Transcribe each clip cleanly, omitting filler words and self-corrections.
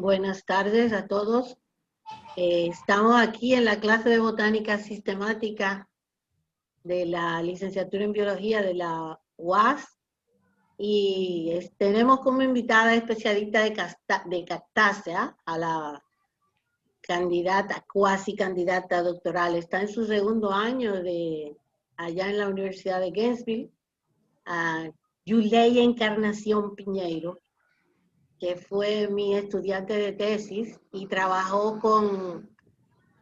Buenas tardes a todos. Estamos aquí en la clase de botánica sistemática de la licenciatura en biología de la UAS y tenemos como invitada especialista de cactácea a la candidata, cuasi candidata doctoral. Está en su segundo año allá en la Universidad de Gainesville, a Yuleia Encarnación Piñeiro, que fue mi estudiante de tesis y trabajó con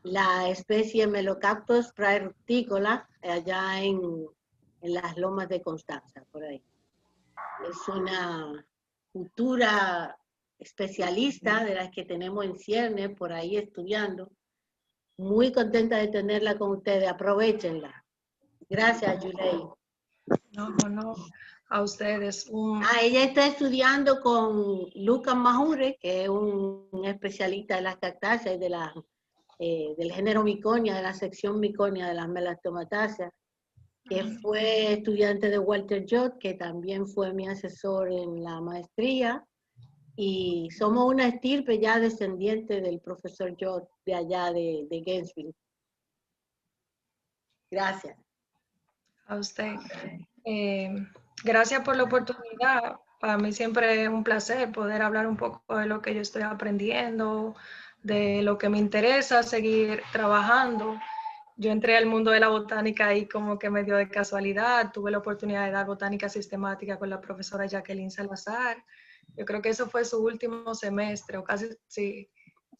la especie Melocactus praerupticola allá en las lomas de Constanza, por ahí. Es una futura especialista de las que tenemos en Cierne, por ahí estudiando. Muy contenta de tenerla con ustedes, aprovechenla. Gracias, Yulei. No, a ustedes. Ella está estudiando con Lucas Majure, que es un especialista de las cactáceas y del género Miconia, de la sección Miconia de las melastoma-táceas, que fue estudiante de Walter Jott, que también fue mi asesor en la maestría, y somos una estirpe ya descendiente del profesor Jott de allá de Gainesville. Gracias. A usted. Gracias por la oportunidad. Para mí siempre es un placer poder hablar un poco de lo que yo estoy aprendiendo, de lo que me interesa seguir trabajando. Yo entré al mundo de la botánica ahí como que medio de casualidad. Tuve la oportunidad de dar botánica sistemática con la profesora Jacqueline Salazar. Yo creo que eso fue su último semestre, o casi, sí.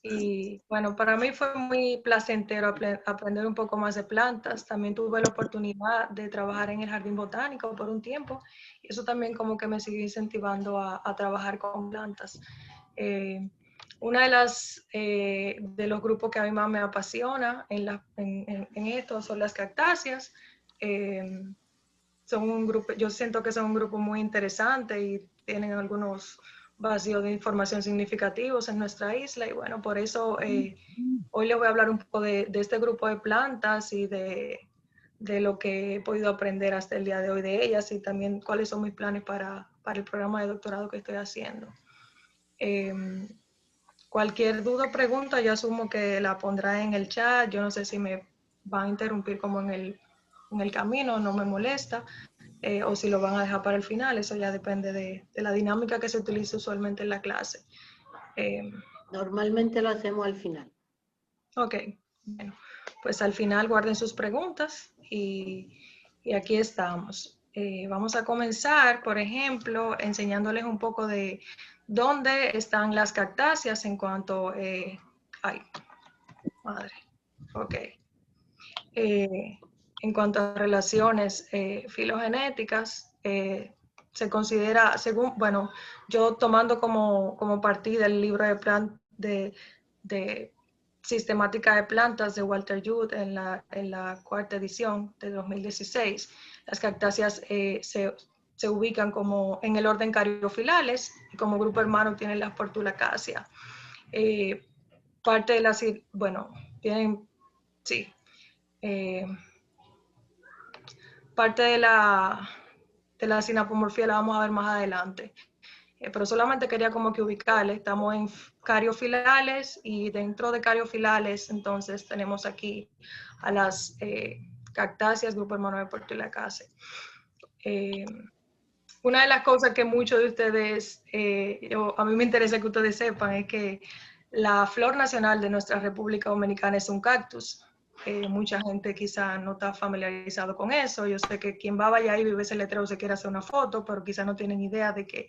Y bueno, para mí fue muy placentero aprender un poco más de plantas. También tuve la oportunidad de trabajar en el jardín botánico por un tiempo. Y eso también como que me siguió incentivando a trabajar con plantas. Una de los grupos que a mí más me apasiona en esto son las cactáceas. Son un grupo, yo siento que son un grupo muy interesante y tienen algunos vacíos de información significativos en nuestra isla, y bueno, por eso hoy les voy a hablar un poco de este grupo de plantas y de lo que he podido aprender hasta el día de hoy de ellas, y también cuáles son mis planes para el programa de doctorado que estoy haciendo. Cualquier duda o pregunta, yo asumo que la pondrá en el chat. Yo no sé si me va a interrumpir como en el camino, no me molesta. O si lo van a dejar para el final, eso ya depende de la dinámica que se utiliza usualmente en la clase. Normalmente lo hacemos al final. Ok, bueno, pues al final guarden sus preguntas y aquí estamos. Vamos a comenzar, por ejemplo, enseñándoles un poco de dónde están las cactáceas en cuanto... ay, madre, ok. En cuanto a relaciones filogenéticas, se considera, según, bueno, yo tomando como partida el libro de sistemática de plantas de Walter Judd en la cuarta edición de 2016, las cactáceas se ubican como en el orden Caryophyllales y como grupo hermano tienen las Portulacaceae. Parte de las, bueno, tienen, sí, parte de la sinapomorfía la vamos a ver más adelante. Pero solamente quería como que ubicarle. Estamos en Caryophyllales y dentro de Caryophyllales entonces tenemos aquí a las cactáceas, grupo hermano de Portulacaceae. Una de las cosas que muchos de ustedes, a mí me interesa que ustedes sepan, es que la flor nacional de nuestra República Dominicana es un cactus. Mucha gente quizá no está familiarizado con eso. Yo sé que quien va a Valladolid y ve ese letrero se quiere hacer una foto, pero quizá no tienen idea de que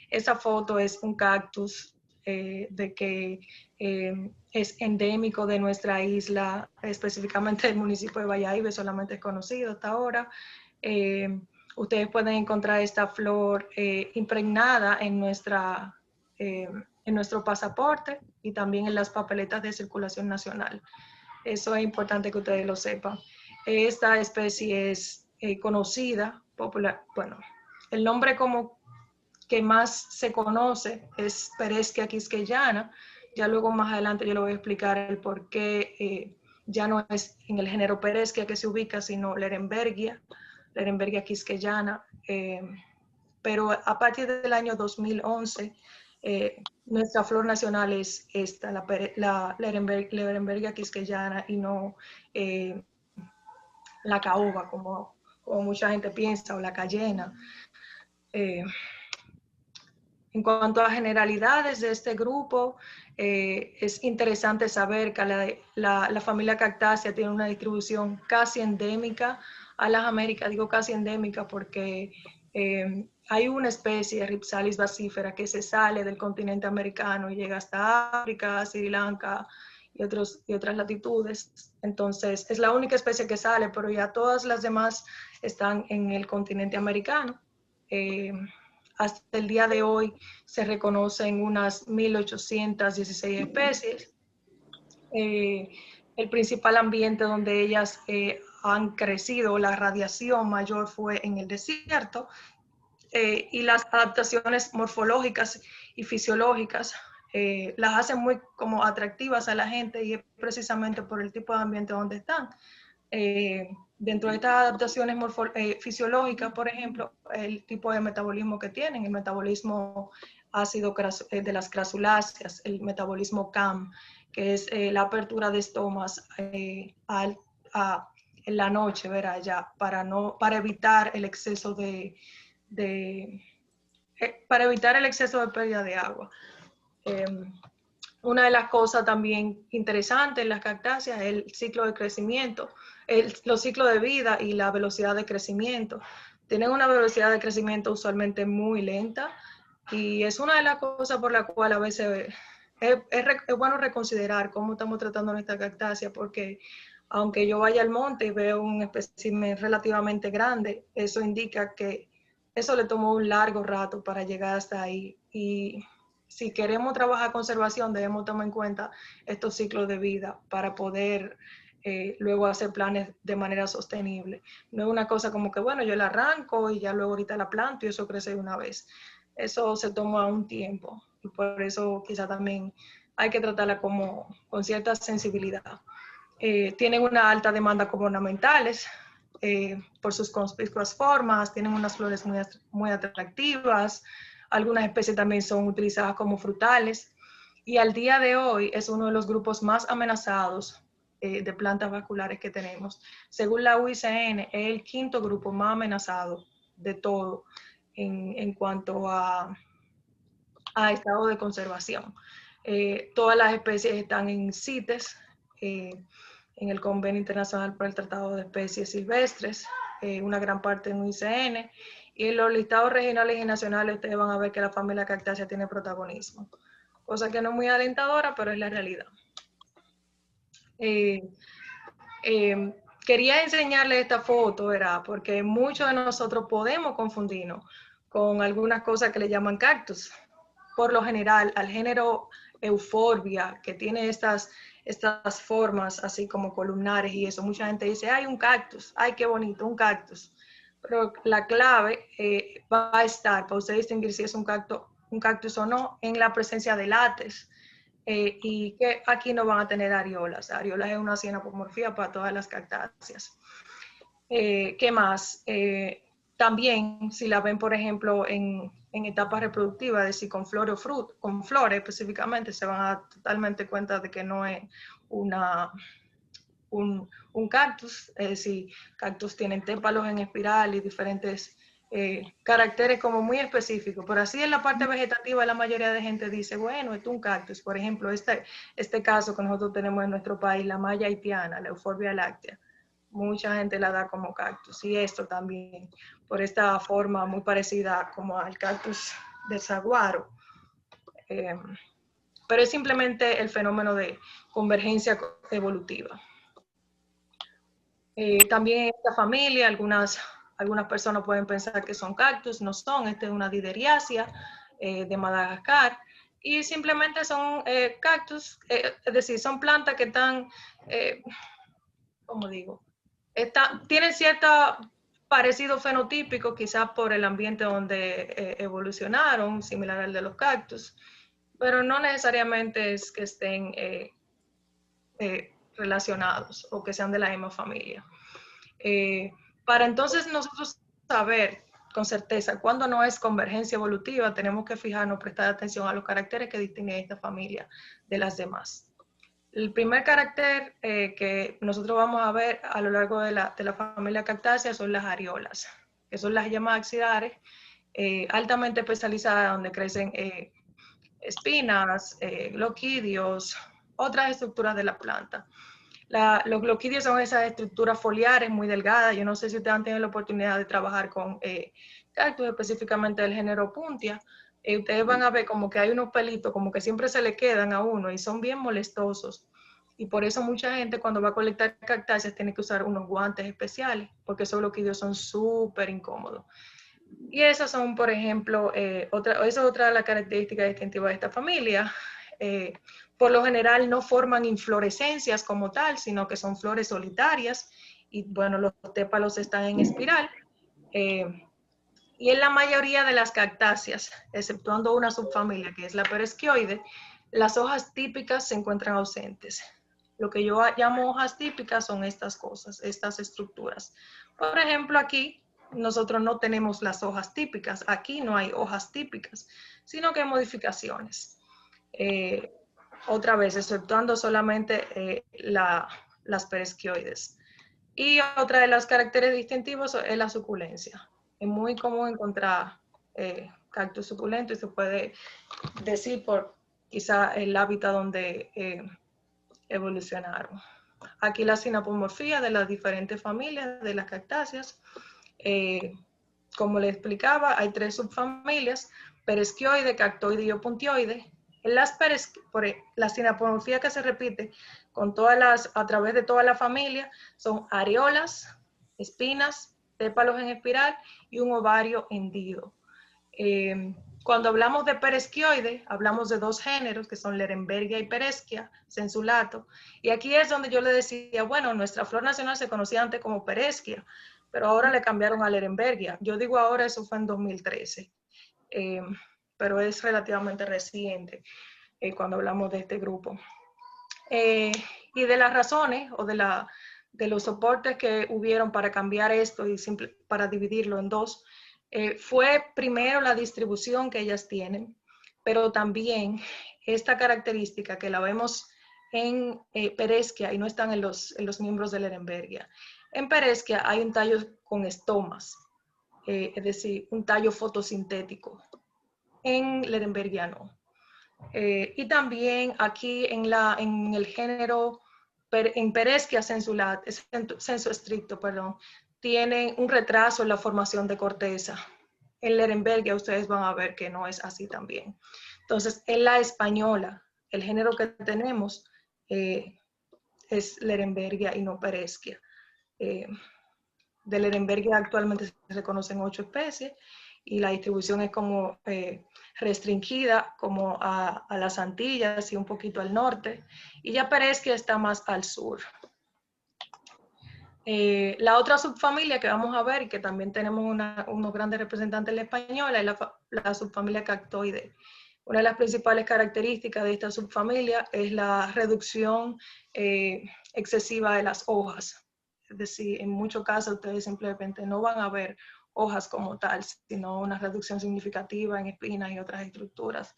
esa foto es un cactus, de que es endémico de nuestra isla, específicamente del municipio de Valladolid, solamente es conocido hasta ahora. Ustedes pueden encontrar esta flor impregnada en nuestro pasaporte y también en las papeletas de circulación nacional. Eso es importante que ustedes lo sepan. Esta especie es conocida, popular, bueno, el nombre como que más se conoce es Pereschia quisqueyana. Ya luego más adelante yo le voy a explicar el por qué ya no es en el género Pereschia que se ubica, sino Lerembergia quisqueyana. Pero a partir del año 2011 nuestra flor nacional es esta, la Ehrenbergia quisqueyana, y no la caoba, como mucha gente piensa, o la cayena. En cuanto a generalidades de este grupo, es interesante saber que la familia Cactácea tiene una distribución casi endémica a las Américas. Digo casi endémica porque hay una especie, Rhipsalis basífera, que se sale del continente americano y llega hasta África, Sri Lanka y otras latitudes. Entonces, es la única especie que sale, pero ya todas las demás están en el continente americano. Hasta el día de hoy se reconocen unas 1.816 especies. El principal ambiente donde ellas han crecido, la radiación mayor, fue en el desierto, y las adaptaciones morfológicas y fisiológicas las hacen muy como atractivas a la gente, y es precisamente por el tipo de ambiente donde están. Dentro de estas adaptaciones fisiológicas, por ejemplo, el tipo de metabolismo que tienen, el metabolismo ácido de las crasuláceas, el metabolismo CAM, que es la apertura de estomas en la noche, ¿verdad? Ya, para evitar el exceso para evitar el exceso de pérdida de agua. Una de las cosas también interesantes en las cactáceas es el ciclo de crecimiento, los ciclos de vida y la velocidad de crecimiento. Tienen una velocidad de crecimiento usualmente muy lenta, y es una de las cosas por la cual a veces es bueno reconsiderar cómo estamos tratando nuestra cactácea, porque aunque yo vaya al monte y veo un espécimen relativamente grande, eso indica que eso le tomó un largo rato para llegar hasta ahí. Y si queremos trabajar conservación, debemos tomar en cuenta estos ciclos de vida para poder luego hacer planes de manera sostenible. No es una cosa como que, bueno, yo la arranco y ya luego ahorita la planto y eso crece de una vez. Eso se toma un tiempo, y por eso quizá también hay que tratarla con cierta sensibilidad. Tienen una alta demanda como ornamentales, por sus conspicuas formas, tienen unas flores muy atractivas. Algunas especies también son utilizadas como frutales, y al día de hoy es uno de los grupos más amenazados de plantas vasculares que tenemos. Según la UICN, es el quinto grupo más amenazado de todo en cuanto a estado de conservación. Todas las especies están en CITES, en el Convenio Internacional para el Tratado de Especies Silvestres, una gran parte en UICN, y en los listados regionales y nacionales ustedes van a ver que la familia Cactácea tiene protagonismo, cosa que no es muy alentadora, pero es la realidad. Quería enseñarles esta foto, ¿verdad? Porque muchos de nosotros podemos confundirnos con algunas cosas que le llaman cactus. Por lo general, al género Euphorbia, que tiene estas formas así como columnares y eso, mucha gente dice, ay, un cactus, ay, qué bonito, un cactus. Pero la clave va a estar, para usted distinguir si es un cactus o no, en la presencia de látex. Y que aquí no van a tener areolas. Areolas es una cianopomorfía para todas las cactáceas. ¿Qué más? También, si la ven, por ejemplo, en etapa reproductiva, es decir, con flor o fruto, con flores específicamente, se van a dar totalmente cuenta de que no es un cactus. Es decir, cactus tienen tépalos en espiral y diferentes caracteres como muy específicos. Pero así en la parte vegetativa la mayoría de gente dice, bueno, esto es un cactus. Por ejemplo, este caso que nosotros tenemos en nuestro país, la malla haitiana, la Euphorbia láctea. Mucha gente la da como cactus, y esto también, por esta forma muy parecida como al cactus de saguaro. Pero es simplemente el fenómeno de convergencia evolutiva. También en esta familia, algunas personas pueden pensar que son cactus, no son. Esta es una dideriácea de Madagascar, y simplemente son cactus, es decir, son plantas que están, ¿cómo digo? Tienen cierto parecido fenotípico, quizás por el ambiente donde evolucionaron, similar al de los cactus, pero no necesariamente es que estén relacionados o que sean de la misma familia. Para entonces nosotros saber con certeza cuándo no es convergencia evolutiva, tenemos que fijarnos, prestar atención a los caracteres que distinguen a esta familia de las demás. El primer carácter que nosotros vamos a ver a lo largo de la familia Cactácea son las areolas, que son las yemas axilares altamente especializadas donde crecen espinas, gloquidios, otras estructuras de la planta. Los gloquidios son esas estructuras foliares muy delgadas. Yo no sé si ustedes han tenido la oportunidad de trabajar con cactus, específicamente del género Puntia. Ustedes van a ver como que hay unos pelitos, como que siempre se le quedan a uno y son bien molestosos. Y por eso mucha gente cuando va a colectar cactáceas tiene que usar unos guantes especiales, porque esos gloquidios son súper incómodos. Y esas son, por ejemplo, esa es otra de las características distintivas de esta familia. Por lo general no forman inflorescencias como tal, sino que son flores solitarias. Y bueno, los tépalos están en espiral. Y en la mayoría de las cactáceas, exceptuando una subfamilia que es la peresquioide, las hojas típicas se encuentran ausentes. Lo que yo llamo hojas típicas son estas cosas, estas estructuras. Por ejemplo, aquí nosotros no tenemos las hojas típicas. Aquí no hay hojas típicas, sino que hay modificaciones. Otra vez, exceptuando solamente las peresquioides. Y otra de los caracteres distintivos es la suculencia. Es muy común encontrar cactus suculentos y se puede decir por quizá el hábitat donde evolucionaron. Aquí la sinapomorfía de las diferentes familias de las cactáceas. Como les explicaba, hay 3 subfamilias: peresquioide, cactoide y opuntioide. En la sinapomorfía que se repite a través de toda la familia son areolas, espinas, tépalos en espiral y un ovario hendido. Cuando hablamos de peresquioide, hablamos de 2 géneros que son Lerembergia y Pereschia, sensulato. Y aquí es donde yo le decía, bueno, nuestra flor nacional se conocía antes como Pereschia, pero ahora le cambiaron a Lerembergia. Yo digo ahora, eso fue en 2013, pero es relativamente reciente cuando hablamos de este grupo. Y de las razones o de los soportes que hubieron para cambiar esto y para dividirlo en 2, fue primero la distribución que ellas tienen, pero también esta característica que la vemos en Pereschia y no están en los miembros de Lerembergia. En Pereschia hay un tallo con estomas, es decir, un tallo fotosintético. En Lerembergia no. Y también aquí en el género, en Pereschia sensu estricto, perdón, tienen un retraso en la formación de corteza. En Lerembergia ustedes van a ver que no es así también. Entonces, en la española, el género que tenemos es Lerembergia y no Pereschia. De Lerembergia actualmente se reconocen 8 especies y la distribución es como restringida como a las Antillas y un poquito al norte, y ya Pereschia está más al sur. La otra subfamilia que vamos a ver y que también tenemos unos grandes representantes en la española es la subfamilia Cactoide. Una de las principales características de esta subfamilia es la reducción excesiva de las hojas. Es decir, en muchos casos ustedes simplemente no van a ver hojas como tal, sino una reducción significativa en espinas y otras estructuras.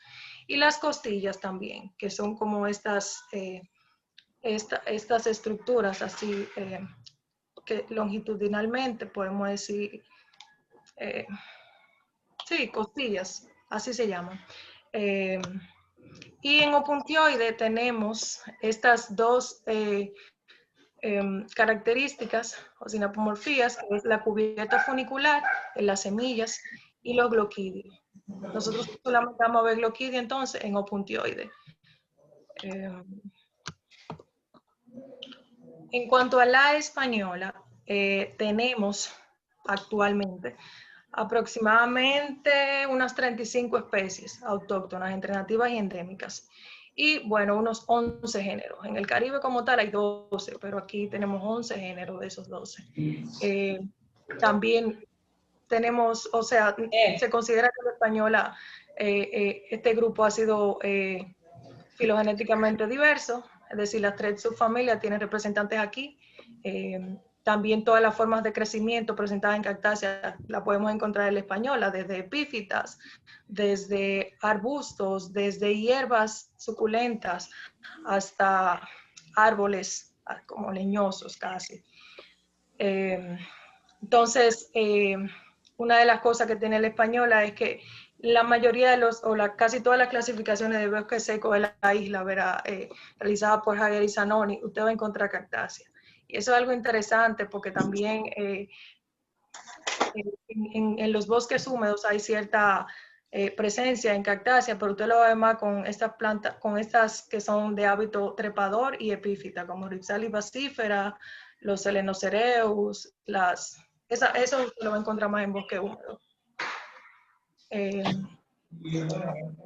Y las costillas también, que son como estas estructuras así, que longitudinalmente podemos decir, sí, costillas, así se llaman. Y en opuntioide tenemos estas 2 características o sinapomorfías, que es la cubierta funicular en las semillas y los gloquidios. Nosotros solamente vamos a ver gloquidio entonces en opuntioide. En cuanto a la española, tenemos actualmente aproximadamente unas 35 especies autóctonas entre nativas y endémicas. Y bueno, unos 11 géneros. En el Caribe como tal hay 12, pero aquí tenemos 11 géneros de esos 12. También tenemos, o sea, se considera que la española, este grupo ha sido filogenéticamente diverso, es decir, las 3 subfamilias tienen representantes aquí. También todas las formas de crecimiento presentadas en cactáceas la podemos encontrar en la española, desde epífitas, desde arbustos, desde hierbas suculentas hasta árboles como leñosos casi. Entonces, una de las cosas que tiene la española es que la mayoría de casi todas las clasificaciones de bosque seco de la isla, realizada por Javier y Zanoni, usted va a encontrar cactáceas. Y eso es algo interesante porque también en los bosques húmedos hay cierta presencia en cactáceas, pero usted lo va a ver más con estas plantas, con estas que son de hábito trepador y epífita, como Rhipsalis basífera, los Selenocereus, eso lo va a encontrar más en bosque húmedo.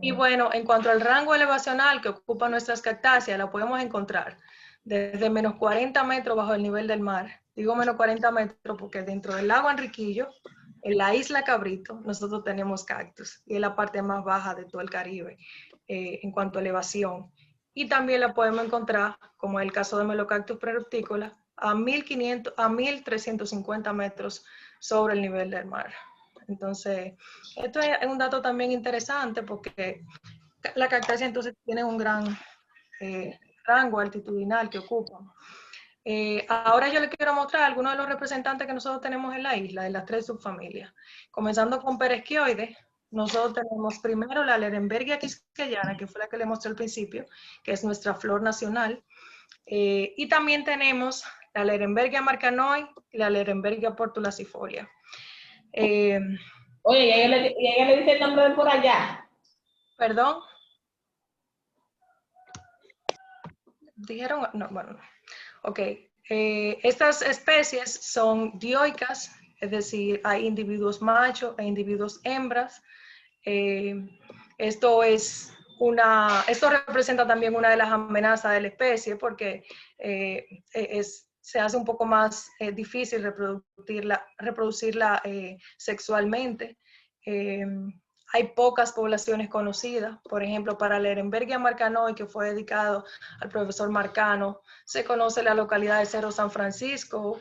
Y bueno, en cuanto al rango elevacional que ocupan nuestras cactáceas, la podemos encontrar desde menos 40 metros bajo el nivel del mar. Digo menos 40 metros porque dentro del lago Enriquillo, en la isla Cabrito, nosotros tenemos cactus y es la parte más baja de todo el Caribe en cuanto a elevación. Y también la podemos encontrar, como es el caso de Melocactus preruptícola, a 1.350 metros sobre el nivel del mar. Entonces, esto es un dato también interesante porque la cactácea entonces tiene un gran rango altitudinal que ocupan. Ahora yo les quiero mostrar algunos de los representantes que nosotros tenemos en la isla, de las 3 subfamilias. Comenzando con Peresquioides, nosotros tenemos primero la Lerembergia quisqueyana, que fue la que les mostré al principio, que es nuestra flor nacional. Y también tenemos la Lerembergia marcanoi y la Lerembergia portulacifolia. Oye, y ella le dice el nombre de por allá. ¿Perdón? ¿Dijeron? No, bueno. Ok. Estas especies son dioicas, es decir, hay individuos machos e individuos hembras. Esto representa también una de las amenazas de la especie porque se hace un poco más difícil reproducirla sexualmente. Hay pocas poblaciones conocidas. Por ejemplo, para la Lerembergia marcanoi, que fue dedicado al profesor Marcano, se conoce la localidad de Cerro San Francisco,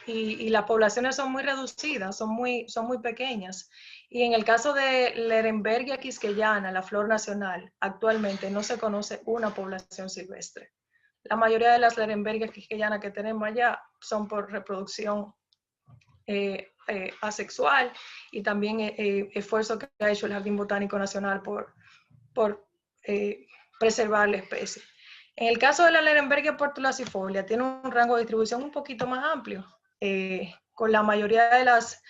y las poblaciones son muy reducidas, son muy pequeñas. Y en el caso de Lerembergia quisqueyana, la flor nacional, actualmente no se conoce una población silvestre. La mayoría de las Lerembergias quisqueyanas que tenemos allá son por reproducción asexual y también esfuerzo que ha hecho el Jardín Botánico Nacional por preservar la especie. En el caso de la Lerembergia portulacifolia, tiene un rango de distribución un poquito más amplio, con la mayoría de las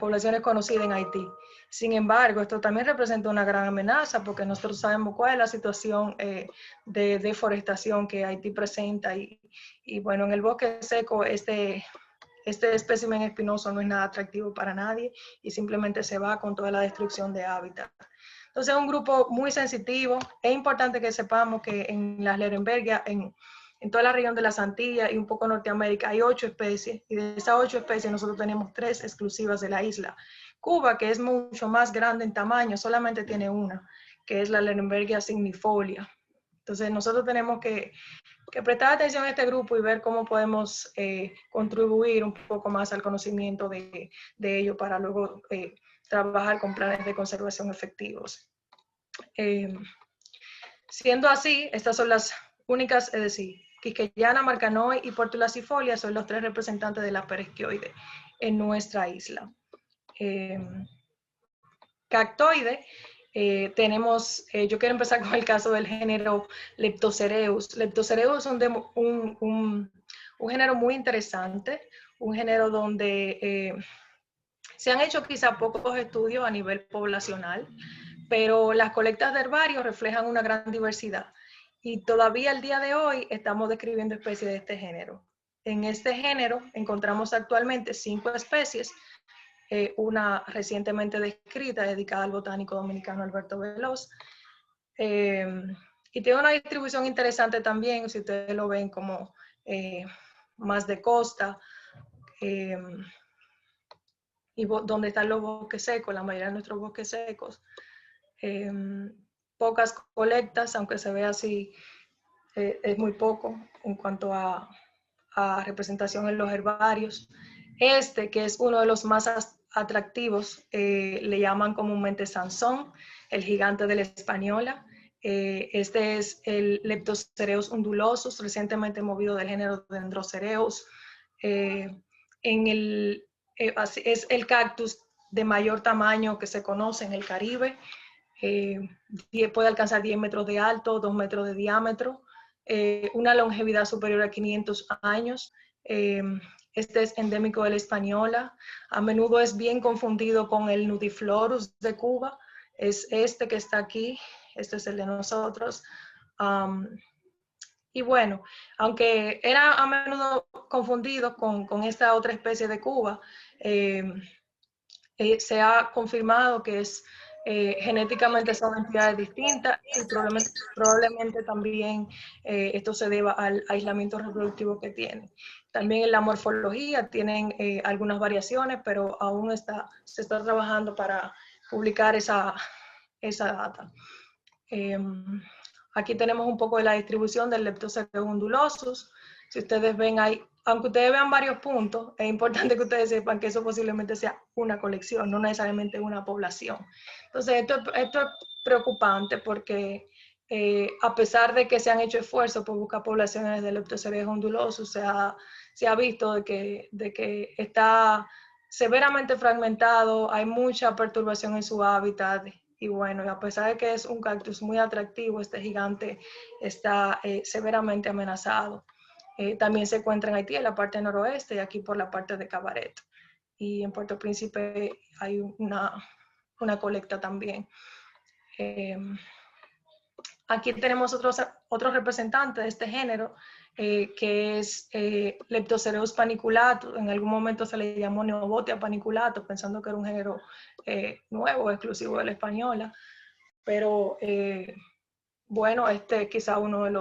poblaciones conocidas en Haití. Sin embargo, esto también representa una gran amenaza porque nosotros sabemos cuál es la situación de deforestación que Haití presenta y bueno, en el bosque seco este espécimen espinoso no es nada atractivo para nadie y simplemente se va con toda la destrucción de hábitat. Entonces es un grupo muy sensitivo. Es importante que sepamos que en las Lerembergia, en toda la región de las Antillas y un poco Norteamérica, hay 8 especies y de esas 8 especies nosotros tenemos 3 exclusivas de la isla. Cuba, que es mucho más grande en tamaño, solamente tiene una, que es la Lerembergia signifolia. Entonces nosotros tenemos que prestar atención a este grupo y ver cómo podemos contribuir un poco más al conocimiento de ello para luego trabajar con planes de conservación efectivos. Siendo así, estas son las únicas, es decir, quisqueyana, marcanoi y portulacifolia son los 3 representantes de la Peresquioide en nuestra isla. Cactoide, tenemos, yo quiero empezar con el caso del género Leptocereus. Leptocereus es un género muy interesante, un género donde se han hecho quizá pocos estudios a nivel poblacional, pero las colectas de herbarios reflejan una gran diversidad y todavía al día de hoy estamos describiendo especies de este género. En este género encontramos actualmente 5 especies, una recientemente descrita dedicada al botánico dominicano Alberto Veloz, y tiene una distribución interesante también, si ustedes lo ven como más de costa, y donde están los bosques secos, la mayoría de nuestros bosques secos. Pocas colectas, aunque se vea así, es muy poco en cuanto a representación en los herbarios. Este, que es uno de los más atractivos, le llaman comúnmente Sansón, el gigante de la Española. Este es el Leptocereus undulosus, recientemente movido del género Dendrocereus. Es el cactus de mayor tamaño que se conoce en el Caribe. Puede alcanzar 10 metros de alto, 2 metros de diámetro, una longevidad superior a 500 años. Este es endémico de la Española. A menudo es bien confundido con el Nudiflorus de Cuba. Es este que está aquí. Este es el de nosotros. Y bueno, aunque era a menudo confundido con esta otra especie de Cuba, se ha confirmado que genéticamente son entidades distintas y probablemente también esto se deba al aislamiento reproductivo que tienen. También en la morfología tienen algunas variaciones, pero aún se está trabajando para publicar esa data. Aquí tenemos un poco de la distribución del Leptocereus undulosus. Si ustedes ven ahí, aunque ustedes vean varios puntos, es importante que ustedes sepan que eso posiblemente sea una colección, no necesariamente una población. Entonces, esto es preocupante porque a pesar de que se han hecho esfuerzos por buscar poblaciones de Leptocereus undulosus, se ha visto de que está severamente fragmentado, hay mucha perturbación en su hábitat. Y bueno, a pesar de que es un cactus muy atractivo, este gigante está severamente amenazado. También se encuentra en Haití, en la parte noroeste, y aquí por la parte de Cabaret. Y en Puerto Príncipe hay una colecta también. Aquí tenemos otros representantes de este género, que es Leptocereus paniculatus. En algún momento se le llamó Neobotia paniculatus, pensando que era un género nuevo, exclusivo de la española. Pero bueno, este es quizá uno de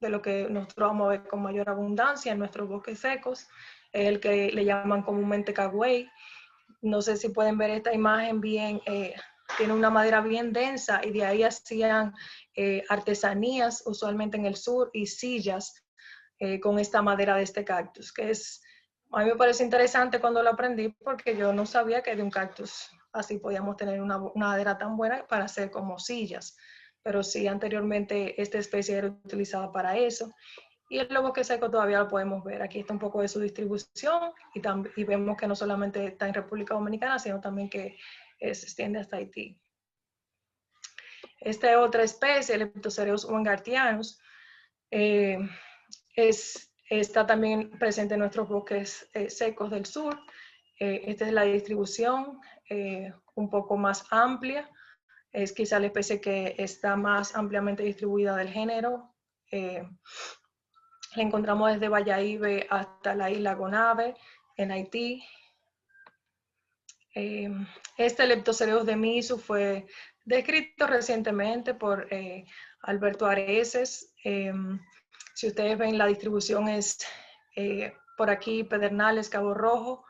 lo que nosotros vamos a ver con mayor abundancia en nuestros bosques secos, es el que le llaman comúnmente cagüey. No sé si pueden ver esta imagen bien, tiene una madera bien densa y de ahí hacían artesanías, usualmente en el sur, y sillas con esta madera de este cactus, que a mí me parece interesante cuando lo aprendí porque yo no sabía que de un cactus así podíamos tener una madera tan buena para hacer como sillas, pero sí, anteriormente esta especie era utilizada para eso. Y el bosque seco todavía lo podemos ver. Aquí está un poco de su distribución y vemos que no solamente está en República Dominicana, sino también que se extiende hasta Haití. Esta es otra especie, el Leptocereus wengartianus. Está también presente en nuestros bosques secos del sur. Esta es la distribución un poco más amplia. Es quizá la especie que está más ampliamente distribuida del género. La encontramos desde Bayahíbe hasta la isla Gonave, en Haití. Este Leptocereus de Misu fue descrito recientemente por Alberto Areces. Si ustedes ven, la distribución es por aquí, Pedernales, Cabo Rojo.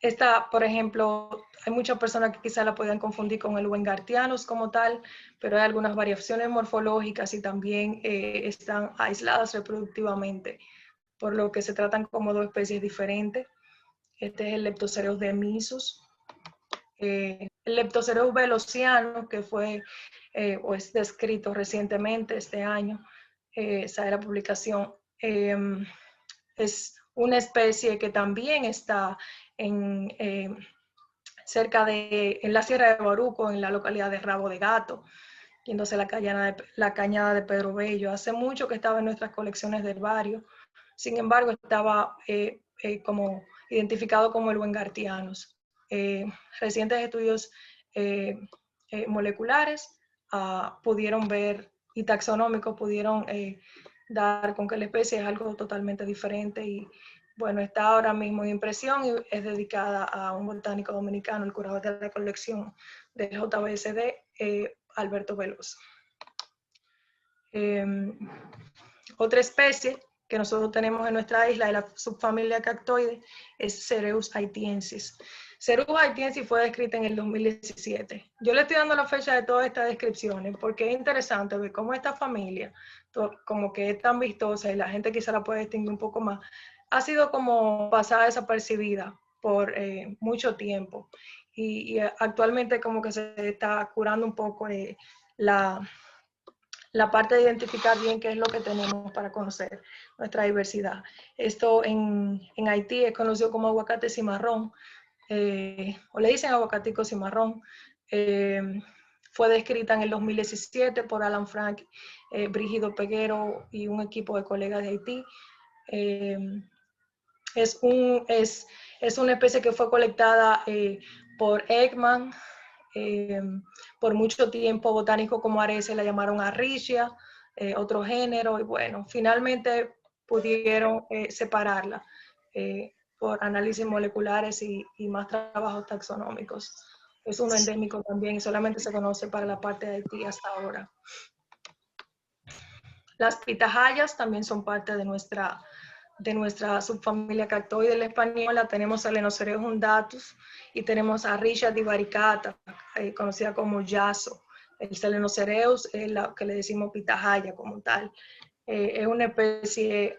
Esta, por ejemplo, hay muchas personas que quizás la puedan confundir con el wengartianus como tal, pero hay algunas variaciones morfológicas y también están aisladas reproductivamente, por lo que se tratan como dos especies diferentes. Este es el Leptocereus de Misus. El Leptocereus velocianus, que fue o es descrito recientemente este año, sale la publicación, es una especie que también está cerca en la Sierra de Bauruco, en la localidad de Rabo de Gato, yéndose la cañada de Pedro Bello. Hace mucho que estaba en nuestras colecciones de herbarios, sin embargo estaba como identificado como el wengartianus. Recientes estudios moleculares pudieron ver, y taxonómicos pudieron dar con que la especie es algo totalmente diferente y bueno, está ahora mismo en impresión y es dedicada a un botánico dominicano, el curador de la colección del JBSD, Alberto Veloz. Otra especie que nosotros tenemos en nuestra isla de la subfamilia Cactoides es Cereus haitiensis. Ceruja haitiensis fue descrita en el 2017. Yo le estoy dando la fecha de todas estas descripciones porque es interesante ver cómo esta familia, como que es tan vistosa y la gente quizá la puede distinguir un poco más, ha sido como pasada desapercibida por mucho tiempo. Y actualmente como que se está curando un poco la parte de identificar bien qué es lo que tenemos para conocer nuestra diversidad. Esto en Haití es conocido como aguacate cimarrón, o le dicen aguacatico cimarrón. Fue descrita en el 2017 por Alan Frank, Brígido Peguero y un equipo de colegas de Haití. Es una especie que fue colectada por Ekman. Por mucho tiempo botánicos como Arese la llamaron Arrichia, otro género, y bueno, finalmente pudieron separarla por análisis moleculares y más trabajos taxonómicos. Es uno endémico también y solamente se conoce para la parte de Haití hasta ahora. Las pitahayas también son parte de nuestra subfamilia Cactoide la española. Tenemos a Lenocereus undatus y tenemos a Arrichia divaricata, conocida como yazo. El Selenocereus es la que le decimos pitahaya como tal. Es una especie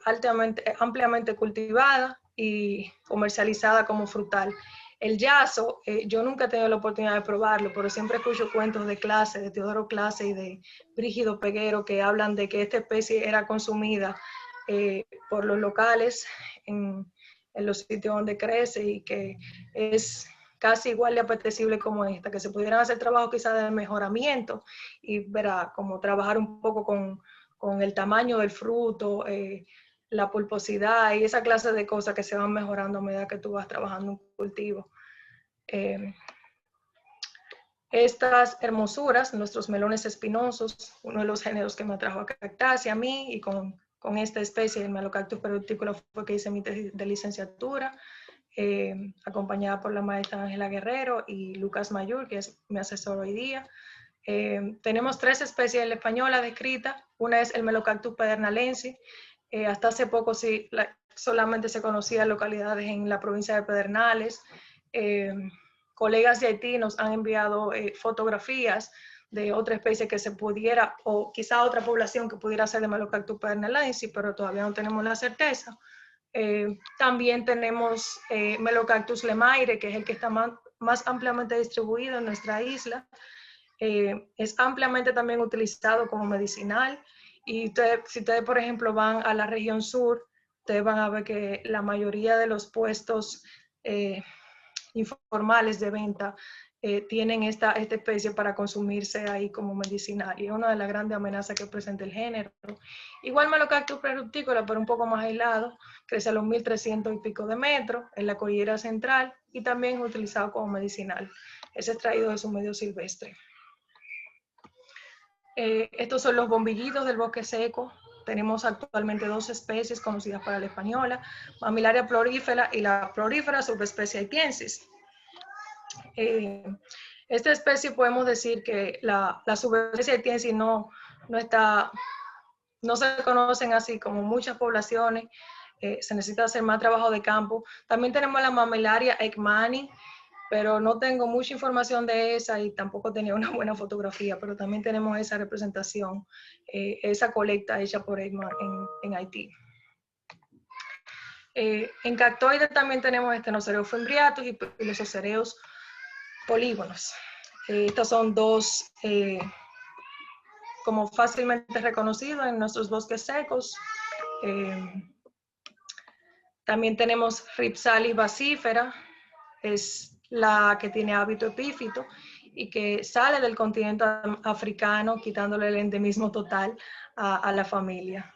ampliamente cultivada y comercializada como frutal. El yazo, yo nunca he tenido la oportunidad de probarlo, pero siempre escucho cuentos de Clase, de Teodoro Clase y de Brígido Peguero, que hablan de que esta especie era consumida por los locales en los sitios donde crece y que es casi igual de apetecible como esta, que se pudieran hacer trabajos quizás de mejoramiento y verá, como trabajar un poco con el tamaño del fruto, la pulposidad y esa clase de cosas que se van mejorando a medida que tú vas trabajando un cultivo. Estas hermosuras, nuestros melones espinosos, uno de los géneros que me atrajo a Cactaceae a mí, y con esta especie, el Melocactus peruticulum, fue que hice mi tesis de licenciatura, acompañada por la maestra Ángela Guerrero y Lucas Mayur, que es mi asesor hoy día. Tenemos 3 especies españolas descritas. Una es el Melocactus pedernalensis. Hasta hace poco solamente se conocían localidades en la provincia de Pedernales. Colegas de Haití nos han enviado fotografías de otra especie que se pudiera, o quizá otra población que pudiera ser de Melocactus pedernalensis, pero todavía no tenemos la certeza. También tenemos Melocactus lemaire, que es el que está más ampliamente distribuido en nuestra isla. Es ampliamente también utilizado como medicinal y si ustedes, por ejemplo, van a la región sur, ustedes van a ver que la mayoría de los puestos informales de venta tienen esta especie para consumirse ahí como medicinal, y es una de las grandes amenazas que presenta el género. Igual Melocactus preruptícola, pero un poco más aislado, crece a los 1300 y pico de metros en la cordillera central y también es utilizado como medicinal. Es extraído de su medio silvestre. Estos son los bombillitos del bosque seco. Tenemos actualmente 2 especies conocidas para la española, Mammillaria florífera y la florífera subespecie haitiensis. Esta especie podemos decir que la subespecie haitiensis no se conocen así como muchas poblaciones. Se necesita hacer más trabajo de campo. También tenemos la Mammillaria ekmani, pero no tengo mucha información de esa y tampoco tenía una buena fotografía, pero también tenemos esa representación, esa colecta hecha por Ekman en Haití. En Cactoide también tenemos Stenocereus fimbriatus y Pilosocereus polígonos. Estas son 2 como fácilmente reconocidos en nuestros bosques secos. También tenemos Rhipsalis basífera, es la que tiene hábito epífito y que sale del continente africano, quitándole el endemismo total a la familia.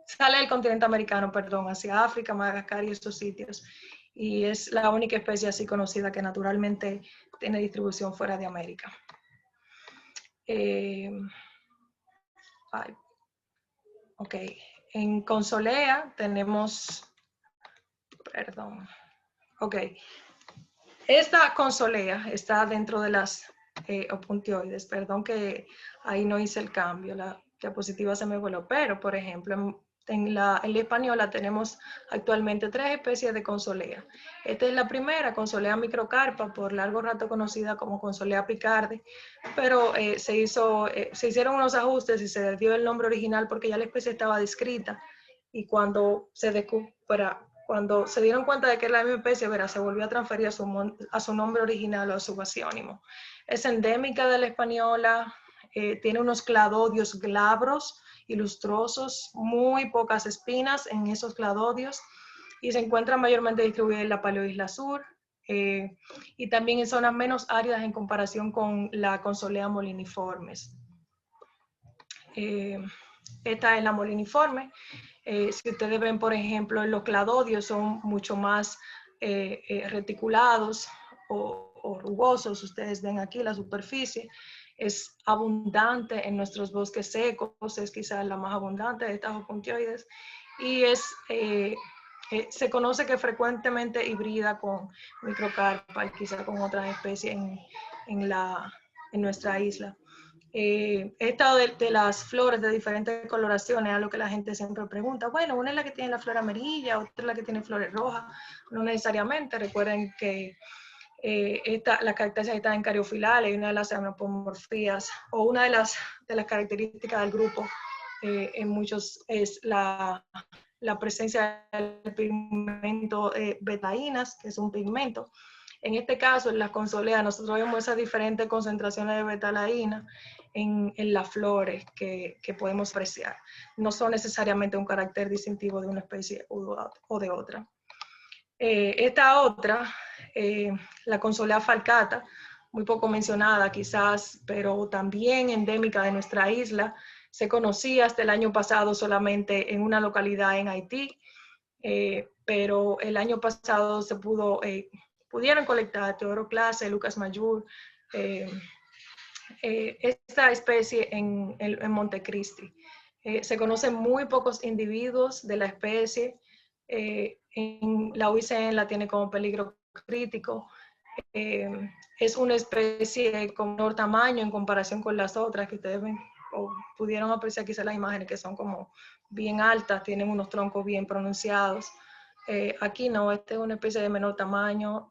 Sale del continente americano, perdón, hacia África, Madagascar y estos sitios. Y es la única especie así conocida que naturalmente tiene distribución fuera de América. Ok, en Consolea tenemos, perdón, ok. Esta Consolea está dentro de las opuntioides. Perdón que ahí no hice el cambio, la diapositiva se me voló, pero por ejemplo En la española tenemos actualmente 3 especies de consolea. Esta es la primera, Consolea microcarpa, por largo rato conocida como Consolea picardi, pero se hicieron unos ajustes y se dio el nombre original porque ya la especie estaba descrita, y cuando se dieron cuenta de que era la misma especie, se volvió a transferir a su nombre original o a su basiónimo. Es endémica de la española, tiene unos cladodios glabros y lustrosos, muy pocas espinas en esos cladodios, y se encuentra mayormente distribuida en la Paleoisla Sur, y también en zonas menos áridas en comparación con la Consolea moliniformes. Esta es la moliniforme. Si ustedes ven, por ejemplo, los cladodios son mucho más reticulados o rugosos. Ustedes ven aquí la superficie. Es abundante en nuestros bosques secos, es quizás la más abundante de estas opuntioides, y se conoce que frecuentemente hibrida con microcarpa y quizás con otras especies en nuestra isla. Esta de las flores de diferentes coloraciones es lo que la gente siempre pregunta. Bueno, una es la que tiene la flor amarilla, otra es la que tiene flores rojas. No necesariamente. Recuerden que las características están en cariofilales, y una de las anapomorfías, o una de las características del grupo en muchos es la presencia del pigmento betainas, que es un pigmento. En este caso, en las consoleas, nosotros vemos esas diferentes concentraciones de betalaína en las flores que podemos apreciar. No son necesariamente un carácter distintivo de una especie o de otra. Esta otra, la Consolea falcata, muy poco mencionada quizás, pero también endémica de nuestra isla, se conocía hasta el año pasado solamente en una localidad en Haití, pero el año pasado pudieron colectar Teodoro Clase, Lucas Mayur, esta especie en Montecristi. Se conocen muy pocos individuos de la especie. En la UICN la tiene como peligro crítico. Es una especie con menor tamaño en comparación con las otras que ustedes ven, o pudieron apreciar quizás las imágenes, que son como bien altas, tienen unos troncos bien pronunciados. Aquí no, esta es una especie de menor tamaño.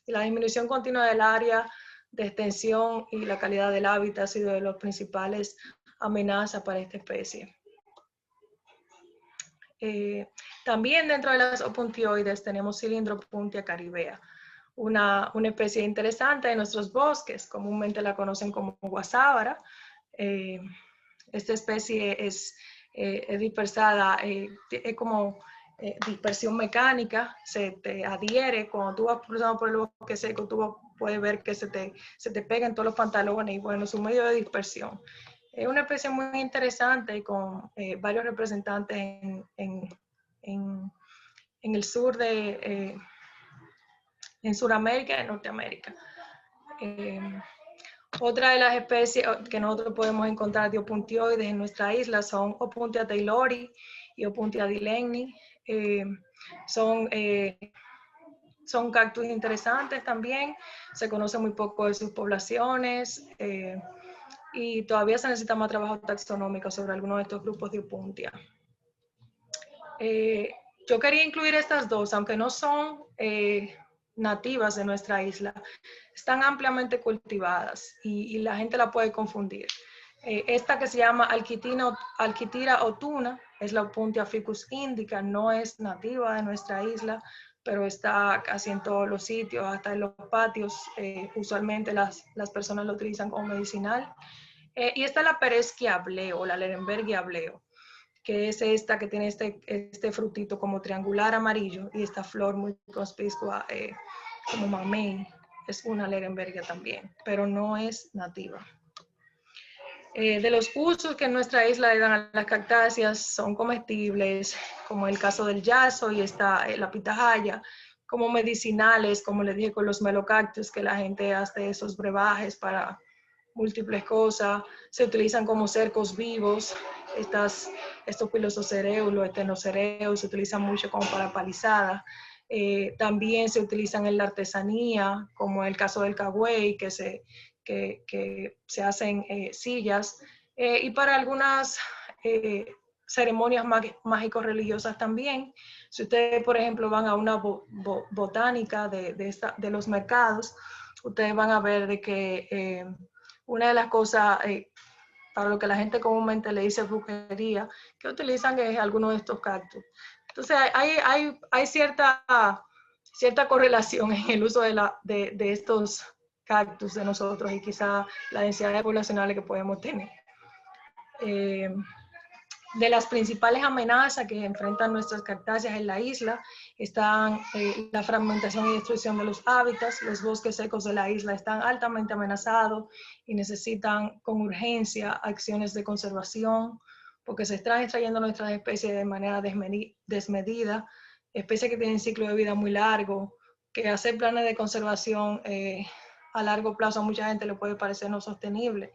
La disminución continua del área de extensión y la calidad del hábitat ha sido de las principales amenazas para esta especie. También dentro de las opuntioides tenemos Cylindropuntia caribea, una especie interesante de nuestros bosques, comúnmente la conocen como guasábara. Esta especie es dispersada, es como dispersión mecánica, se te adhiere. Cuando tú vas cruzando por el bosque seco, tú puedes ver que se te pega en todos los pantalones, y bueno, es un medio de dispersión. Es una especie muy interesante y con varios representantes en el sur en Sudamérica y en Norteamérica. Otra de las especies que nosotros podemos encontrar de opuntioides en nuestra isla son Opuntia taylori y Opuntia dileni. Son cactus interesantes también. Se conoce muy poco de sus poblaciones, y todavía se necesita más trabajo taxonómico sobre algunos de estos grupos de Opuntia. Yo quería incluir estas dos, aunque no son nativas de nuestra isla. Están ampliamente cultivadas y la gente la puede confundir. Esta que se llama Alquitira otuna es la Opuntia ficus indica, no es nativa de nuestra isla, pero está casi en todos los sitios, hasta en los patios. Usualmente las personas lo utilizan como medicinal. Y está la Pereschia ableo, la Lerenbergia ableo, que es esta que tiene este frutito como triangular amarillo y esta flor muy conspicua como mamey. Es una Lerenbergia también, pero no es nativa. De los usos que en nuestra isla le dan a las cactáceas, son comestibles, como el caso del yazo y la pitahaya, como medicinales, como les dije con los melocactus, que la gente hace esos brebajes para múltiples cosas. Se utilizan como cercos vivos. Estos pilosocereus, los estenocereus, se utilizan mucho como para palizadas. También se utilizan en la artesanía, como el caso del cagüey, que se hacen sillas. Y para algunas ceremonias mágico-religiosas también. Si ustedes, por ejemplo, van a una botánica de los mercados, ustedes van a ver de que una de las cosas, para lo que la gente comúnmente le dice brujería, que utilizan es alguno de estos cactus. Entonces hay cierta correlación en el uso de estos cactus de nosotros y quizá la densidad poblacional que podemos tener. De las principales amenazas que enfrentan nuestras cactáceas en la isla están la fragmentación y destrucción de los hábitats. Los bosques secos de la isla están altamente amenazados y necesitan con urgencia acciones de conservación porque se están extrayendo nuestras especies de manera desmedida, especies que tienen ciclo de vida muy largo, que hacer planes de conservación a largo plazo a mucha gente le puede parecer no sostenible.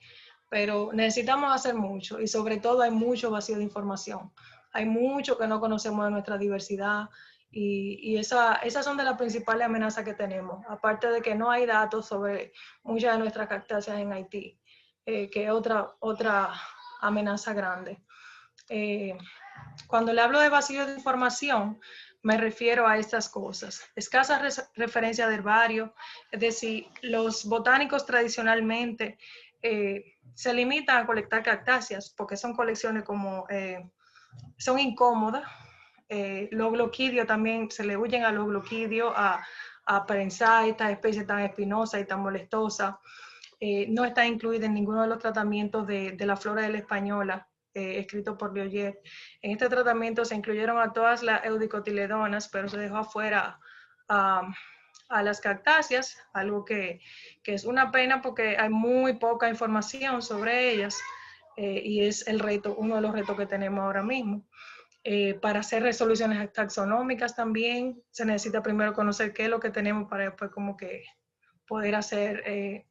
Pero necesitamos hacer mucho y sobre todo hay mucho vacío de información. Hay mucho que no conocemos de nuestra diversidad y esas son de las principales amenazas que tenemos. Aparte de que no hay datos sobre muchas de nuestras cactáceas en Haití, que es otra amenaza grande. Cuando le hablo de vacío de información, me refiero a estas cosas. Escasa referencia de herbario, es decir, los botánicos tradicionalmente se limitan a colectar cactáceas porque son colecciones son incómodas. Los gloquidios también se le huyen a los gloquidios a prensar estas especies tan espinosas y tan molestosas. No está incluida en ninguno de los tratamientos de la flora de la española, escrito por Lioyer. En este tratamiento se incluyeron a todas las eudicotiledonas, pero se dejó afuera a las cactáceas, algo que es una pena porque hay muy poca información sobre ellas y es uno de los retos que tenemos ahora mismo. Para hacer resoluciones taxonómicas también se necesita primero conocer qué es lo que tenemos para después como que poder hacer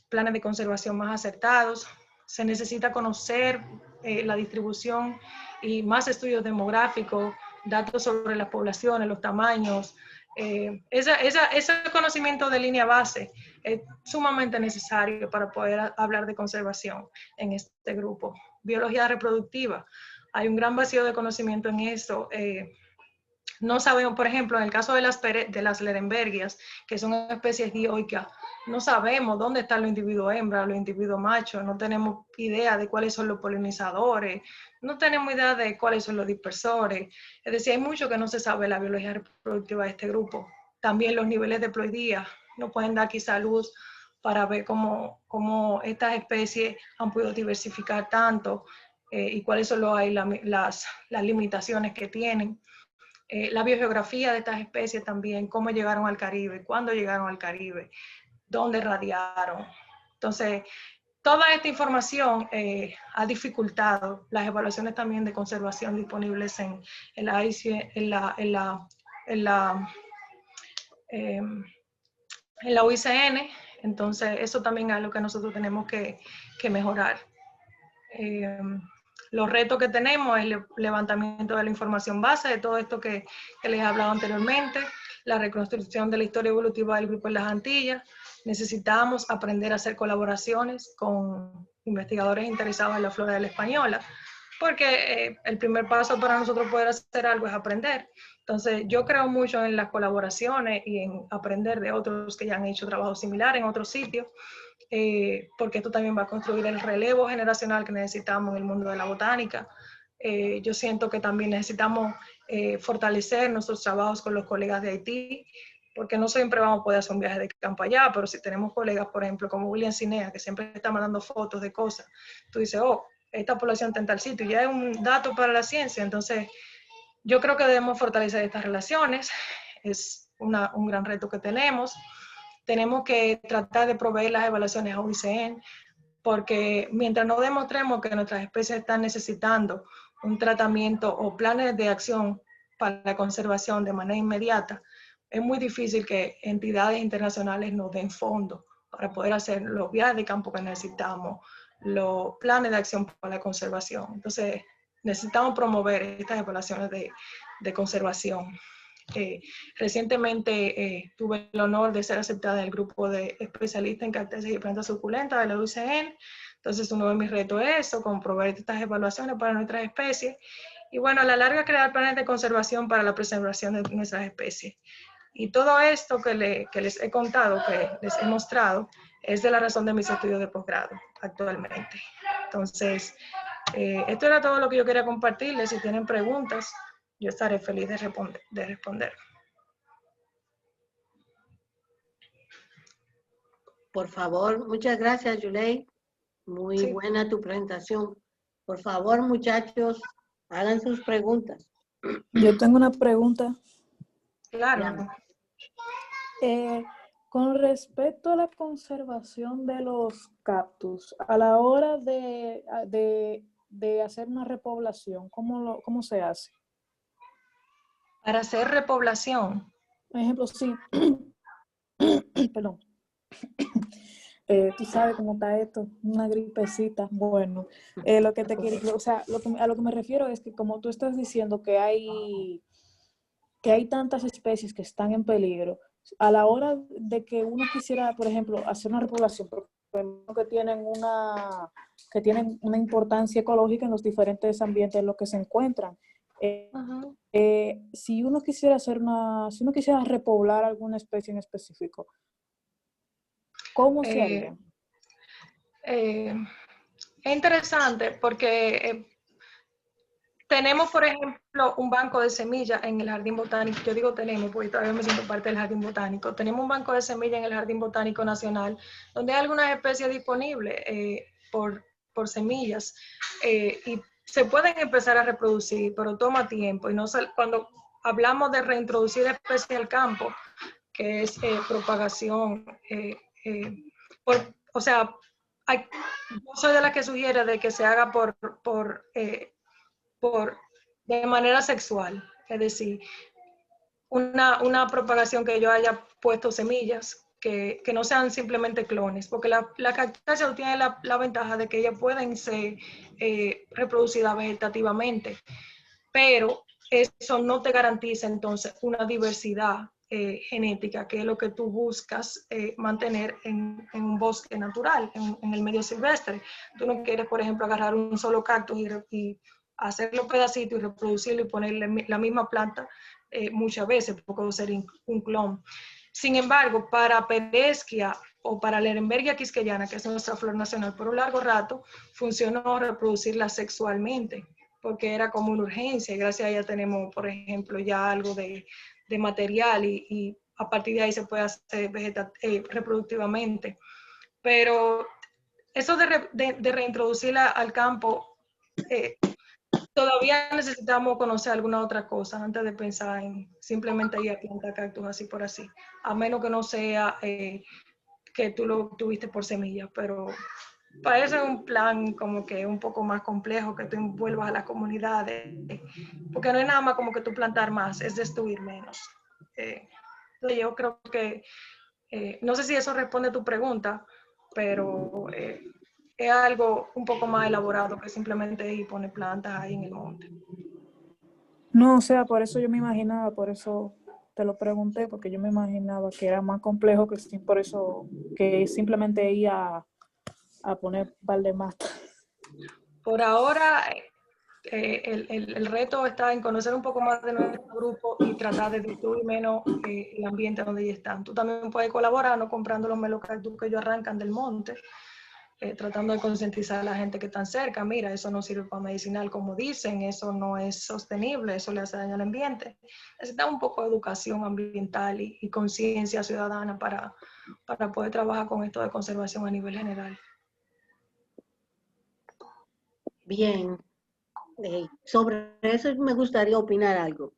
planes de conservación más acertados. Se necesita conocer la distribución y más estudios demográficos, datos sobre las poblaciones, los tamaños. Ese conocimiento de línea base es sumamente necesario para poder hablar de conservación en este grupo. Biología reproductiva. Hay un gran vacío de conocimiento en eso. No sabemos, por ejemplo, en el caso de las lerembergias, que son especies dioicas, no sabemos dónde están los individuos hembras, los individuos machos, no tenemos idea de cuáles son los polinizadores, no tenemos idea de cuáles son los dispersores. Es decir, hay mucho que no se sabe de la biología reproductiva de este grupo. También los niveles de ploidía nos pueden dar quizá luz para ver cómo estas especies han podido diversificar tanto y cuáles son las limitaciones que tienen. La biogeografía de estas especies también, cómo llegaron al Caribe, cuándo llegaron al Caribe, dónde radiaron. Entonces, toda esta información ha dificultado las evaluaciones también de conservación disponibles en la UICN. Entonces, eso también es algo que nosotros tenemos que mejorar. Los retos que tenemos es el levantamiento de la información base de todo esto que les he hablado anteriormente, la reconstrucción de la historia evolutiva del grupo en las Antillas. Necesitamos aprender a hacer colaboraciones con investigadores interesados en la flora de la española, porque el primer paso para nosotros poder hacer algo es aprender. Entonces, yo creo mucho en las colaboraciones y en aprender de otros que ya han hecho trabajo similar en otros sitios, porque esto también va a construir el relevo generacional que necesitamos en el mundo de la botánica. Yo siento que también necesitamos fortalecer nuestros trabajos con los colegas de Haití, porque no siempre vamos a poder hacer un viaje de campo allá, pero si tenemos colegas, por ejemplo, como William Cinea, que siempre está mandando fotos de cosas, tú dices, oh, esta población está en tal sitio, y ya es un dato para la ciencia. Entonces, yo creo que debemos fortalecer estas relaciones, es un gran reto que tenemos. Tenemos que tratar de proveer las evaluaciones a UICN, porque mientras no demostremos que nuestras especies están necesitando un tratamiento o planes de acción para la conservación de manera inmediata, es muy difícil que entidades internacionales nos den fondos para poder hacer los viajes de campo que necesitamos, los planes de acción para la conservación. Entonces, necesitamos promover estas evaluaciones de conservación. Recientemente tuve el honor de ser aceptada en el grupo de especialistas en cactáceas y plantas suculentas de la UICN, Entonces, uno de mis retos es eso, con proveer estas evaluaciones para nuestras especies. Y bueno, a la larga crear planes de conservación para la preservación de nuestras especies. Y todo esto que les he contado, que les he mostrado, es de la razón de mis estudios de posgrado actualmente. Entonces, esto era todo lo que yo quería compartirles. Si tienen preguntas, yo estaré feliz de responder. Por favor, muchas gracias, Yulei. Muy Sí. buena tu presentación. Por favor, muchachos, hagan sus preguntas. Yo tengo una pregunta. Claro. Con respecto a la conservación de los cactus, a la hora de hacer una repoblación, ¿cómo se hace? Para hacer repoblación. Por ejemplo, sí. Perdón. Tú sabes cómo está esto, una gripecita. Bueno, lo que te quiero, o sea, a lo que me refiero es que como tú estás diciendo que hay tantas especies que están en peligro, a la hora de que uno quisiera, por ejemplo, hacer una repoblación, que tienen una importancia ecológica en los diferentes ambientes en los que se encuentran. Si uno quisiera repoblar alguna especie en específico, ¿cómo se haría? Es interesante porque tenemos, por ejemplo, un banco de semillas en el Jardín Botánico. Yo digo tenemos porque todavía me siento parte del Jardín Botánico. Tenemos un banco de semillas en el Jardín Botánico Nacional donde hay algunas especies disponibles por semillas y se pueden empezar a reproducir, pero toma tiempo. Y cuando hablamos de reintroducir especies al campo, que es propagación, o sea, yo soy de las que sugiere de que se haga de manera sexual, es decir, una propagación que yo haya puesto semillas, que no sean simplemente clones, porque la cactácea tiene la ventaja de que ellas pueden ser reproducidas vegetativamente, pero eso no te garantiza entonces una diversidad genética, que es lo que tú buscas mantener en un bosque natural, en el medio silvestre. Tú no quieres, por ejemplo, agarrar un solo cactus y hacerlo pedacitos y reproducirlo y ponerle la misma planta muchas veces, porque va a ser un clon. Sin embargo, para Pedeschia o para la Ehrenbergia quisqueyana, que es nuestra flor nacional, por un largo rato funcionó reproducirla sexualmente, porque era como una urgencia, y gracias a ella tenemos, por ejemplo, ya algo de material y a partir de ahí se puede hacer reproductivamente. Pero eso de reintroducirla al campo, todavía necesitamos conocer alguna otra cosa antes de pensar en simplemente ir a plantar cactus así por así, a menos que no sea que tú lo tuviste por semilla, pero parece un plan como que un poco más complejo, que tú envuelvas a las comunidades, porque no es nada más como que tú plantar más, es destruir menos. Entonces yo creo que, no sé si eso responde a tu pregunta, pero es algo un poco más elaborado que simplemente ir y poner plantas ahí en el monte. No, o sea, por eso yo me imaginaba, por eso te lo pregunté, porque yo me imaginaba que era más complejo, por eso que simplemente ir a poner un par de matas. Por ahora, el reto está en conocer un poco más de nuestro grupo y tratar de destruir menos el ambiente donde ellos están. Tú también puedes colaborar, no comprando los melocactus que ellos arrancan del monte, tratando de concientizar a la gente que está cerca. Mira, eso no sirve para medicinal como dicen, eso no es sostenible, eso le hace daño al ambiente. Necesitamos un poco de educación ambiental y conciencia ciudadana para poder trabajar con esto de conservación a nivel general. Bien, sobre eso me gustaría opinar algo,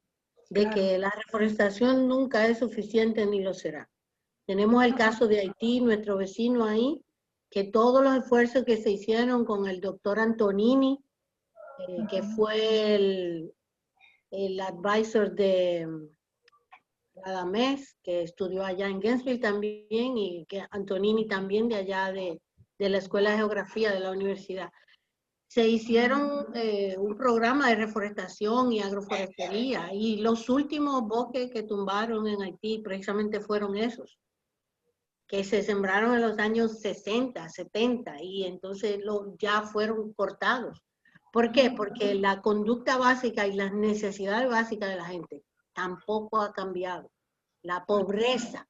de Claro. que la reforestación nunca es suficiente ni lo será. Tenemos el caso de Haití, nuestro vecino ahí, que todos los esfuerzos que se hicieron con el doctor Antonini, que fue el advisor de Radamés, que estudió allá en Gainesville también, y que Antonini también de allá de la Escuela de Geografía de la universidad. Se hicieron un programa de reforestación y agroforestería, y los últimos bosques que tumbaron en Haití precisamente fueron esos, que se sembraron en los años 60, 70 y entonces ya fueron cortados. ¿Por qué? Porque la conducta básica y las necesidades básicas de la gente tampoco ha cambiado. La pobreza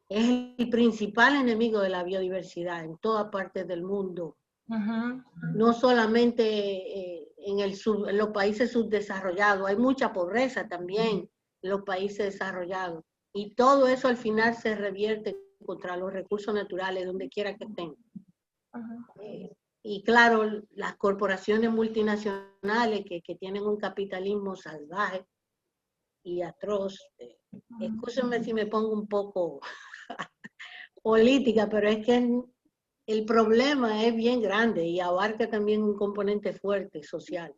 es el principal enemigo de la biodiversidad en todas partes del mundo. No solamente en los países subdesarrollados, hay mucha pobreza también en los países desarrollados. Y todo eso al final se revierte contra los recursos naturales, donde quiera que estén. Y claro, las corporaciones multinacionales que tienen un capitalismo salvaje y atroz. Escúchenme si me pongo un poco política, pero es que el problema es bien grande y abarca también un componente fuerte social.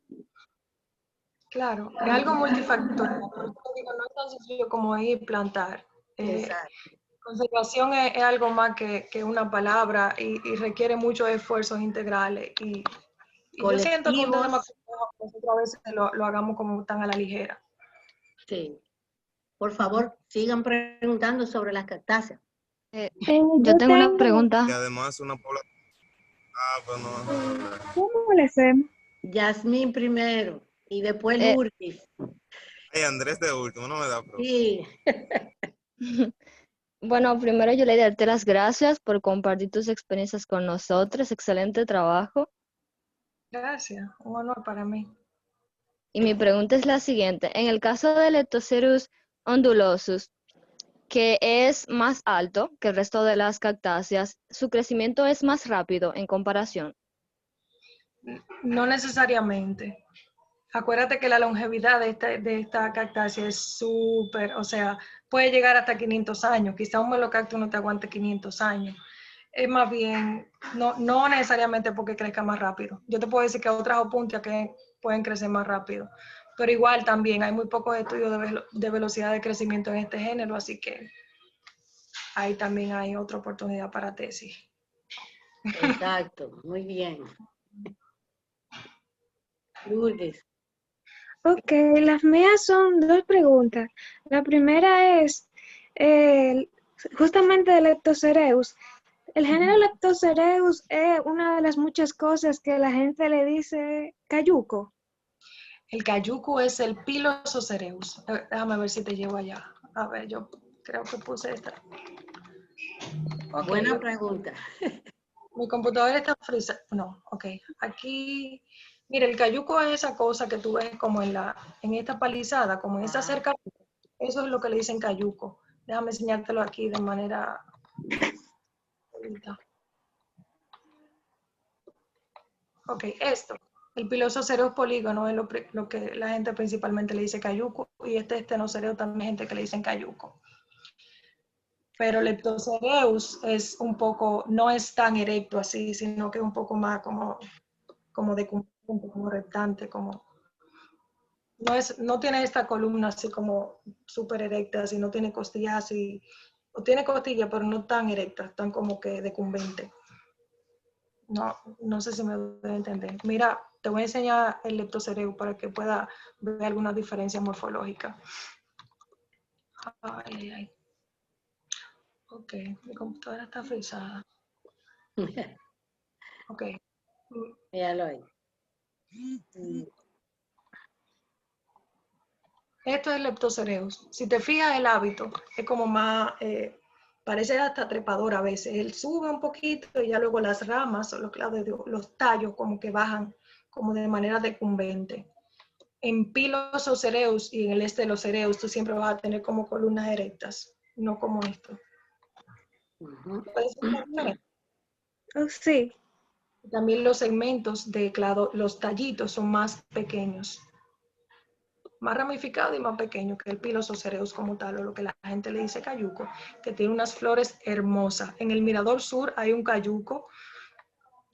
Claro, es algo multifactorial. Por eso digo, no es tan sencillo como ir y plantar. Exacto. Conservación es algo más que una palabra y requiere muchos esfuerzos integrales. Y yo siento que un tema complejo, nosotros a veces lo hagamos como tan a la ligera. Sí. Por favor, sigan preguntando sobre las cactáceas. Yo tengo una pregunta. Y además una población. Bueno. ¿Cómo le sé? Yasmín primero y después Lourdes. Ay, Andrés de último, no me da problema. Sí. Bueno, primero yo le darte las gracias por compartir tus experiencias con nosotros. Excelente trabajo. Gracias, un honor para mí. Y mi pregunta es la siguiente. En el caso de Leptocerus ondulosus, que es más alto que el resto de las cactáceas, ¿su crecimiento es más rápido en comparación? No necesariamente. Acuérdate que la longevidad de esta cactácea es súper, o sea, puede llegar hasta 500 años. Quizá un melocactus no te aguante 500 años. Es más bien, no necesariamente porque crezca más rápido. Yo te puedo decir que otras opuntias que pueden crecer más rápido. Pero igual también hay muy pocos estudios de velocidad de crecimiento en este género, así que ahí también hay otra oportunidad para tesis. Exacto, muy bien. Lourdes. Ok, las mías son dos preguntas. La primera es justamente de Leptocereus. El género Leptocereus es una de las muchas cosas que la gente le dice cayuco. El cayuco es el Pilosocereus. Déjame ver si te llevo allá. A ver, yo creo que puse esta. Okay. Buena pregunta. Mi computadora está frisa. No, ok. Aquí, mira, el cayuco es esa cosa que tú ves como en esta palizada, como en esa cerca. Eso es lo que le dicen cayuco. Déjame enseñártelo aquí de manera... Ok, esto. El Pilosocereus polígono es lo que la gente principalmente le dice cayuco, y este estenocereo también hay gente que le dicen cayuco. Pero Leptocereus es un poco, no es tan erecto así, sino que es un poco más como decumbente, como reptante, como... No tiene esta columna así como súper erecta, así no tiene costillas así, o tiene costillas, pero no tan erectas, tan como que decumbente. No sé si me voy a entender. Mira, te voy a enseñar el Leptocereus para que pueda ver algunas diferencias morfológicas. Ay. Ok, mi computadora está frisada. Ok. Míralo ahí. Esto es Leptocereus. Si te fijas, el hábito es como más, parece hasta trepador a veces. Él sube un poquito y ya luego las ramas o los tallos como que bajan como de manera decumbente. En Pilosocereus y en el Estelocereus tú siempre vas a tener como columnas erectas, no como esto. ¿Puedes ver? Oh, sí. También los segmentos de los tallitos son más pequeños, más ramificado y más pequeño que el Pilosocereus como tal, o lo que la gente le dice cayuco, que tiene unas flores hermosas. En el Mirador Sur hay un cayuco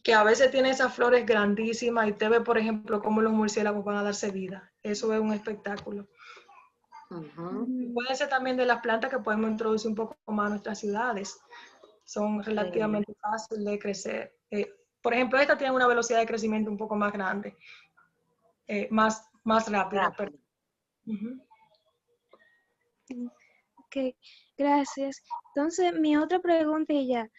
que a veces tiene esas flores grandísimas y te ve, por ejemplo, cómo los murciélagos van a darse vida. Eso es un espectáculo. Puede ser también de las plantas que podemos introducir un poco más a nuestras ciudades. Son relativamente fáciles de crecer. Por ejemplo, esta tiene una velocidad de crecimiento un poco más grande, más rápida. Ok, Ok, gracias. Entonces, mi otra preguntilla,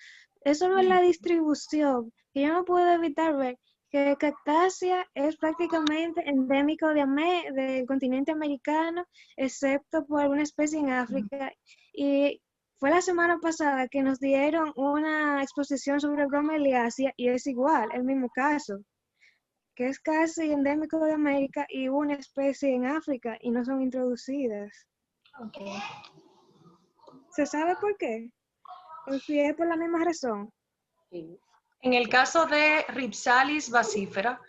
eso no es la distribución, que yo no puedo evitar ver que cactácea es prácticamente endémico del continente americano, excepto por alguna especie en África. Y fue la semana pasada que nos dieron una exposición sobre bromeliaceae y es igual, el mismo caso, que es casi endémico de América y una especie en África y no son introducidas. Ok. ¿Se sabe por qué? ¿O si es por la misma razón? Sí. En el caso de Rhipsalis basífera,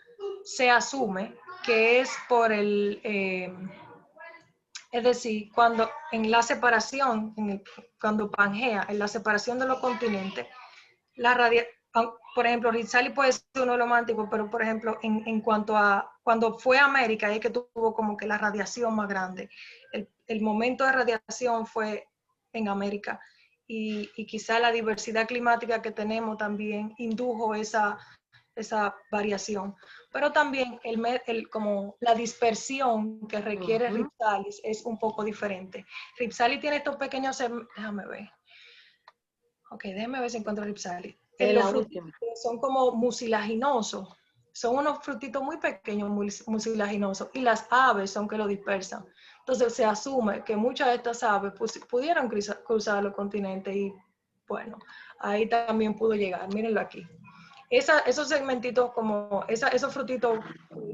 se asume que es por es decir, cuando en la separación, cuando Pangea, en la separación de los continentes, por ejemplo, Rhipsalis puede ser uno de los más antiguos, pero por ejemplo, en cuanto a cuando fue a América, es que tuvo como que la radiación más grande. El momento de radiación fue en América. Y quizá la diversidad climática que tenemos también indujo esa variación. Pero también como la dispersión que requiere Rhipsalis es un poco diferente. Rhipsalis tiene estos pequeños, déjame ver. Ok, déjame ver si encuentro Rhipsalis. Los frutitos son como mucilaginosos. Son unos frutitos muy pequeños, mucilaginosos. Y las aves son que lo dispersan. Entonces se asume que muchas de estas aves pudieron cruzar los continentes y bueno, ahí también pudo llegar. Mírenlo aquí. Esos segmentitos como esos frutitos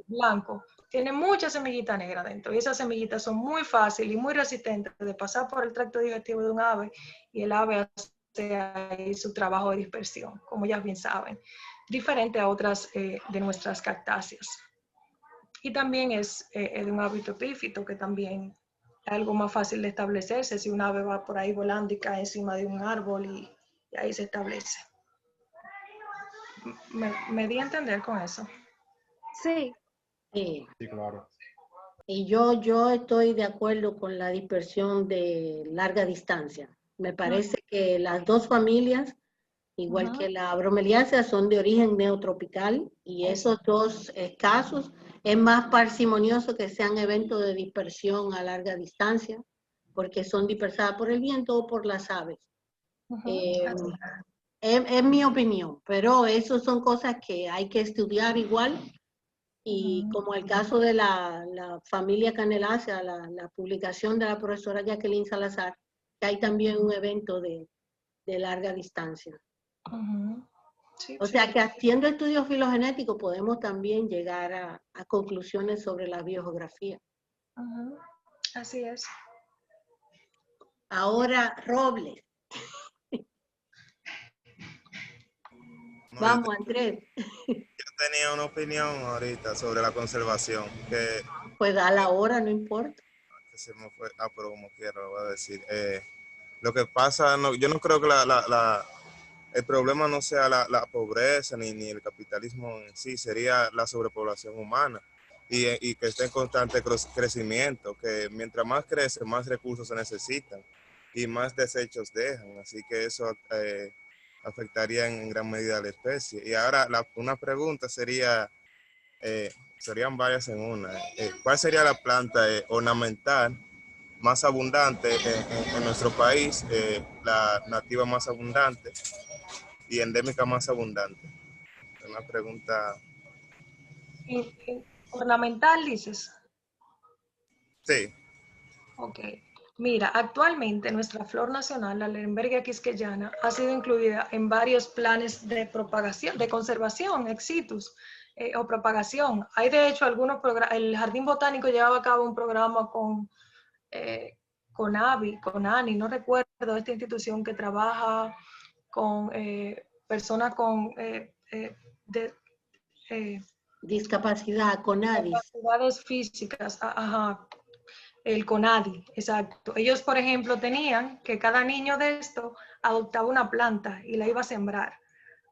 blancos tienen mucha semillita negra dentro y esas semillitas son muy fáciles y muy resistentes de pasar por el tracto digestivo de un ave y el ave hace ahí su trabajo de dispersión, como ya bien saben, diferente a otras de nuestras cactáceas. Y también es de un hábito epífito que también es algo más fácil de establecerse si un ave va por ahí volando y cae encima de un árbol y ahí se establece. ¿Me di a entender con eso? Sí. Sí. Sí, claro. Y yo estoy de acuerdo con la dispersión de larga distancia. Me parece que las dos familias, igual que la bromeliácea, son de origen neotropical y esos dos casos es más parsimonioso que sean eventos de dispersión a larga distancia, porque son dispersadas por el viento o por las aves. Es mi opinión, pero eso son cosas que hay que estudiar igual. Y como el caso de la familia Canelácea, la publicación de la profesora Jacqueline Salazar, que hay también un evento de larga distancia. Sí, o sea que haciendo estudios filogenéticos podemos también llegar a conclusiones sobre la biogeografía. Así es. Ahora, Robles. Vamos, Andrés. Yo tenía una opinión ahorita sobre la conservación, que Pues a la hora, no importa. se me fue, pero como quiera lo voy a decir. Lo que pasa, yo no creo que el problema no sea la pobreza ni el capitalismo en sí, sería la sobrepoblación humana y que esté en constante crecimiento, que mientras más crece, más recursos se necesitan y más desechos dejan, así que eso afectaría en gran medida a la especie. Y ahora una pregunta sería, serían varias en una, ¿cuál sería la planta ornamental más abundante en nuestro país, la nativa más abundante y endémica más abundante? Una pregunta. ¿Ornamental dices? Sí. Ok. Mira, actualmente nuestra flor nacional, la Lembergia quisqueyana, ha sido incluida en varios planes de propagación, de conservación, ex situs, o propagación. Hay de hecho algunos programas, el Jardín Botánico llevaba a cabo un programa con ANI, no recuerdo, esta institución que trabaja con personas con discapacidad, CONADIS. Discapacidades físicas, el CONADI, exacto. Ellos, por ejemplo, tenían que cada niño de esto adoptaba una planta y la iba a sembrar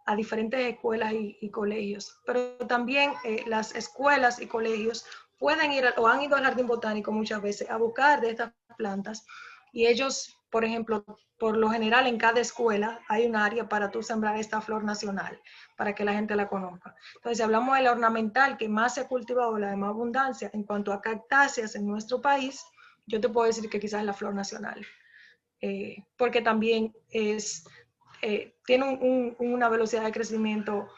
a diferentes escuelas y colegios. Pero también las escuelas y colegios pueden ir o han ido al jardín botánico muchas veces a buscar de estas plantas y ellos, por ejemplo, por lo general en cada escuela hay un área para tú sembrar esta flor nacional para que la gente la conozca. Entonces, si hablamos de la ornamental que más se ha cultivado, la de más abundancia en cuanto a cactáceas en nuestro país, yo te puedo decir que quizás es la flor nacional. porque también tiene una velocidad de crecimiento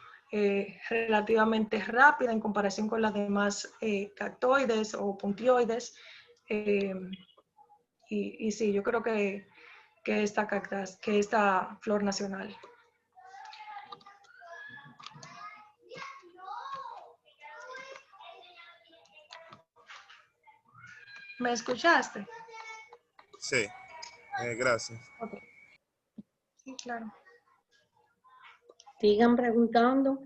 relativamente rápida en comparación con las demás cactoides o puntioides. Y sí, yo creo que esta flor nacional. ¿Me escuchaste? Sí, gracias. Okay. Sí, claro. Sigan preguntando.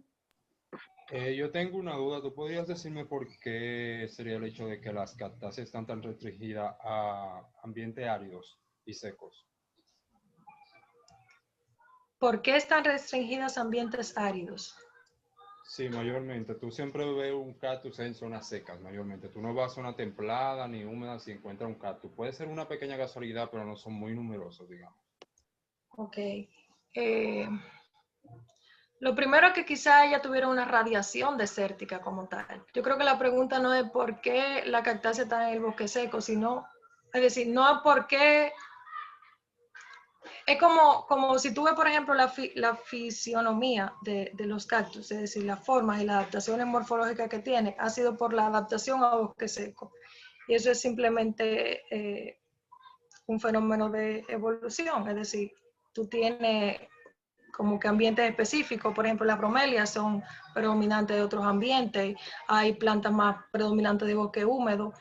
Yo tengo una duda. ¿Tú podrías decirme por qué sería el hecho de que las cactáceas están tan restringidas a ambientes áridos y secos? ¿Por qué están restringidas a ambientes áridos? Sí, mayormente. Tú siempre ves un cactus en zonas secas, mayormente. Tú no vas a zona templada ni húmeda si encuentras un cactus. Puede ser una pequeña casualidad, pero no son muy numerosos, digamos. Ok. Lo primero es que quizá ella tuviera una radiación desértica como tal. Yo creo que la pregunta no es por qué la cactácea está en el bosque seco, sino, es decir, no es por qué. Es como si tú ves, por ejemplo, la fisionomía de los cactus, es decir, las formas y las adaptaciones morfológicas que tiene, ha sido por la adaptación a bosque seco. Y eso es simplemente un fenómeno de evolución, es decir, tú tienes como que ambientes específicos, por ejemplo, las bromelias son predominantes de otros ambientes, hay plantas más predominantes de bosque húmedo,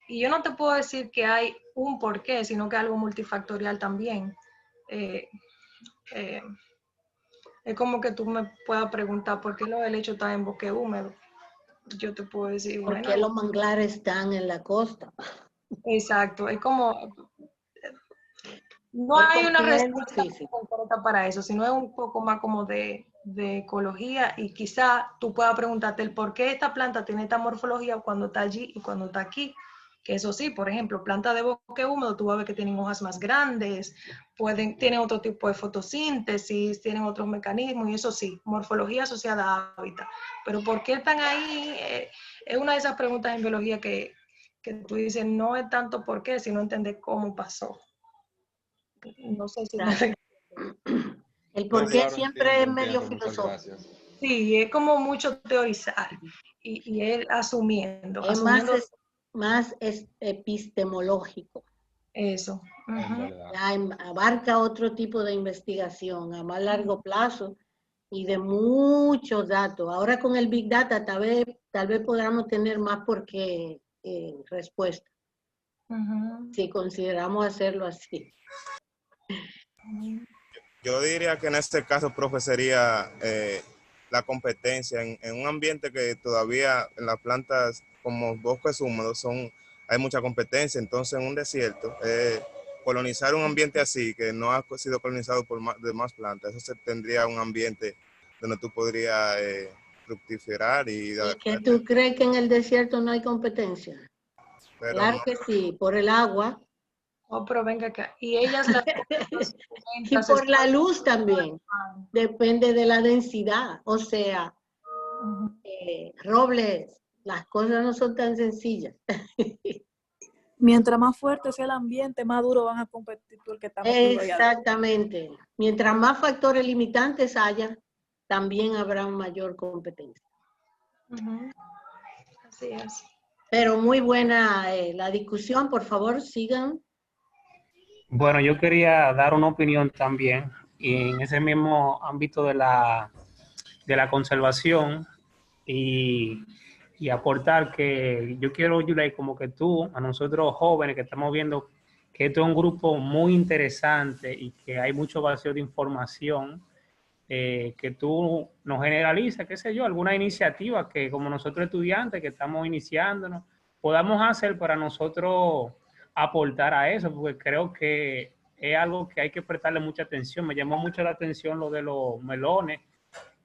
y yo no te puedo decir que hay un porqué, sino que es algo multifactorial también. Es como que tú me puedas preguntar por qué los helechos están en bosque húmedo. Yo te puedo decir, ¿Por bueno, qué los manglares están en la costa? exacto, es como, no Es hay una porque es respuesta difícil. concreta para eso, sino es un poco más como de ecología, y quizá tú puedas preguntarte el por qué esta planta tiene esta morfología cuando está allí y cuando está aquí. Que eso sí, por ejemplo, plantas de bosque húmedo, tú vas a ver que tienen hojas más grandes, tienen otro tipo de fotosíntesis, tienen otros mecanismos, y eso sí, morfología asociada a hábitat. Pero ¿por qué están ahí? Es una de esas preguntas en biología que tú dices, no es tanto por qué, sino entender cómo pasó. No sé si me... El No, por qué claro, siempre es medio entiendo. Muchas filosófico. gracias. Sí, es como mucho teorizar y él asumiendo Es más epistemológico. eso. En Ujú. verdad. Ya abarca otro tipo de investigación a más largo plazo y de muchos datos. Ahora con el Big Data tal vez podamos tener más por qué respuesta, Ujú. si consideramos hacerlo así. Yo diría que en este caso, profe, sería la competencia en un ambiente que todavía en las plantas como bosques húmedos hay mucha competencia. Entonces en un desierto, colonizar un ambiente así que no ha sido colonizado por demás plantas, eso tendría un ambiente donde tú podrías fructificar y ¿Y que tú crees que en el desierto no hay competencia? pero Claro no, que sí, por el agua Oh, pero venga acá. Y ellas las y por la luz también. Depende de la densidad. O sea, Robles, las cosas no son tan sencillas. Mientras más fuerte sea el ambiente, más duro van a competir porque está metido allá adentro. Exactamente. Mientras más factores limitantes haya, también habrá mayor competencia. Así es. Pero muy buena la discusión, por favor, sigan. Bueno, yo quería dar una opinión también, y en ese mismo ámbito de la conservación, y aportar que yo quiero, Yulay, como que tú, a nosotros jóvenes que estamos viendo que esto es un grupo muy interesante y que hay mucho vacío de información, que tú nos generalizas, qué sé yo, alguna iniciativa que como nosotros estudiantes que estamos iniciándonos, podamos hacer para nosotros aportar a eso, porque creo que es algo que hay que prestarle mucha atención. Me llamó mucho la atención lo de los melones,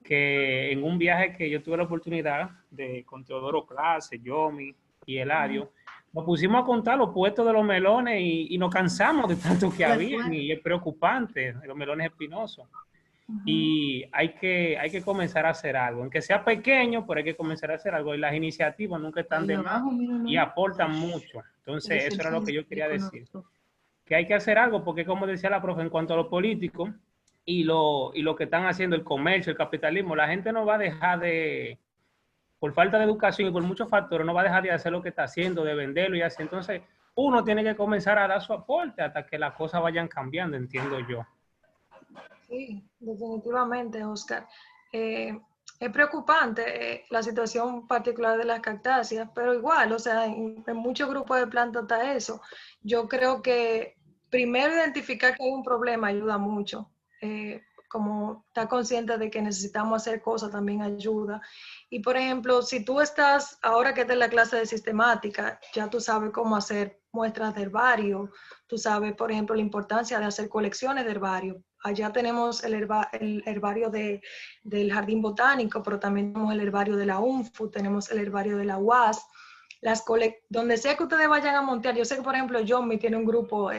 que en un viaje que yo tuve la oportunidad de con Teodoro Clase, Yomi y Eladio, nos pusimos a contar los puestos de los melones y nos cansamos de tanto que habían, y es preocupante, los melones espinosos. Y hay que comenzar a hacer algo, aunque sea pequeño, pero hay que comenzar a hacer algo, y las iniciativas nunca están de más y aportan mucho. Entonces, eso era lo que yo quería decir, que hay que hacer algo, porque como decía la profe, en cuanto a lo político y lo que están haciendo el comercio, el capitalismo, la gente no va a dejar de, por falta de educación y por muchos factores, no va a dejar de hacer lo que está haciendo, de venderlo y así. Entonces, uno tiene que comenzar a dar su aporte hasta que las cosas vayan cambiando, entiendo yo. Sí, definitivamente, Oscar. Es preocupante la situación particular de las cactáceas, pero igual, o sea, en muchos grupos de plantas está eso. Yo creo que primero identificar que hay un problema ayuda mucho. Como estar consciente de que necesitamos hacer cosas también ayuda. Y por ejemplo, si tú estás, ahora que estás en la clase de sistemática, ya tú sabes cómo hacer muestras de herbario, tú sabes, por ejemplo, la importancia de hacer colecciones de herbario. Allá tenemos el herbario del Jardín Botánico, pero también tenemos el herbario de la UNFU, tenemos el herbario de la UAS. Donde sea que ustedes vayan a montar, yo sé que por ejemplo Yomi tiene un grupo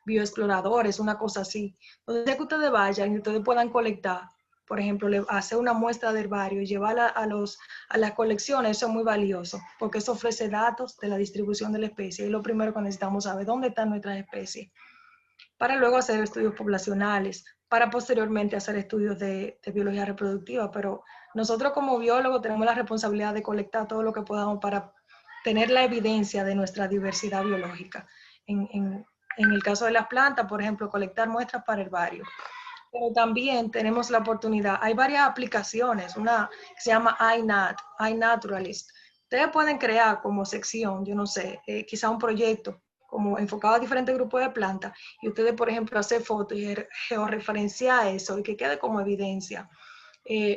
bioexploradores, una cosa así, donde sea que ustedes vayan y ustedes puedan colectar, por ejemplo, hacer una muestra de herbario y llevarla a las colecciones, eso es muy valioso, porque eso ofrece datos de la distribución de la especie, y lo primero que necesitamos saber dónde están nuestras especies, para luego hacer estudios poblacionales, para posteriormente hacer estudios de biología reproductiva, pero nosotros como biólogos tenemos la responsabilidad de colectar todo lo que podamos para tener la evidencia de nuestra diversidad biológica. En el caso de las plantas, por ejemplo, colectar muestras para herbario. Pero también tenemos la oportunidad, hay varias aplicaciones, una que se llama iNaturalist. Ustedes pueden crear como sección, yo no sé, quizá un proyecto como enfocado a diferentes grupos de plantas, y ustedes, por ejemplo, hacer fotos y georreferenciar eso y que quede como evidencia.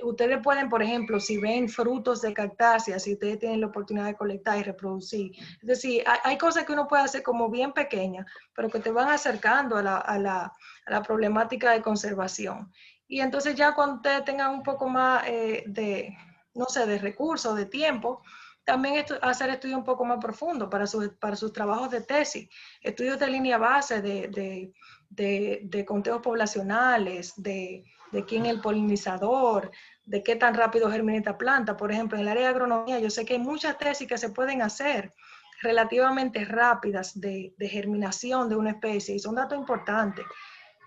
Ustedes pueden, por ejemplo, si ven frutos de cactáceas, si ustedes tienen la oportunidad de colectar y reproducir. Es decir, hay cosas que uno puede hacer como bien pequeñas, pero que te van acercando a la problemática de conservación. Y entonces ya cuando ustedes tengan un poco más no sé, de recursos, de tiempo, también hacer estudios un poco más profundos para sus trabajos de tesis, estudios de línea base, de conteos poblacionales, de quién es el polinizador, de qué tan rápido germina esta planta. Por ejemplo, en el área de agronomía, yo sé que hay muchas tesis que se pueden hacer relativamente rápidas de germinación de una especie, y son datos importantes,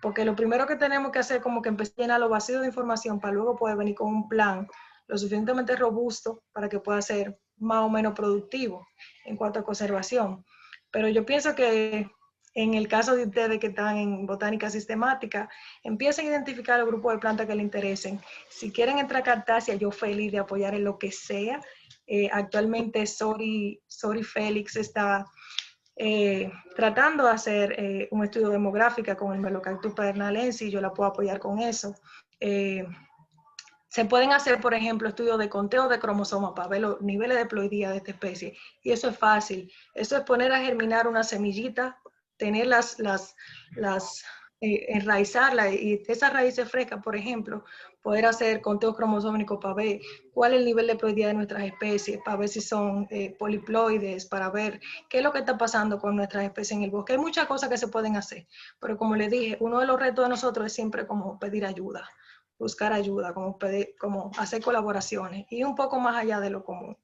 porque lo primero que tenemos que hacer es como que empezar a llenar los vacíos de información para luego poder venir con un plan lo suficientemente robusto para que pueda ser más o menos productivo en cuanto a conservación. Pero yo pienso que en el caso de ustedes que están en botánica sistemática, empiecen a identificar los grupos de plantas que les interesen. Si quieren entrar a Cactácea, yo feliz de apoyar en lo que sea. Actualmente Sori Félix está tratando de hacer un estudio demográfico con el Melocactus padernalensis, y yo la puedo apoyar con eso. Se pueden hacer, por ejemplo, estudios de conteo de cromosomas para ver los niveles de ploidía de esta especie. Y eso es fácil. Eso es poner a germinar una semillita, tener enraizarla, y esas raíces frescas, por ejemplo, poder hacer conteos cromosómicos para ver cuál es el nivel de ploidía de nuestras especies, para ver si son poliploides, para ver qué es lo que está pasando con nuestras especies en el bosque. Hay muchas cosas que se pueden hacer, pero como les dije, uno de los retos de nosotros es siempre como pedir ayuda, buscar ayuda, como hacer colaboraciones, y un poco más allá de lo común.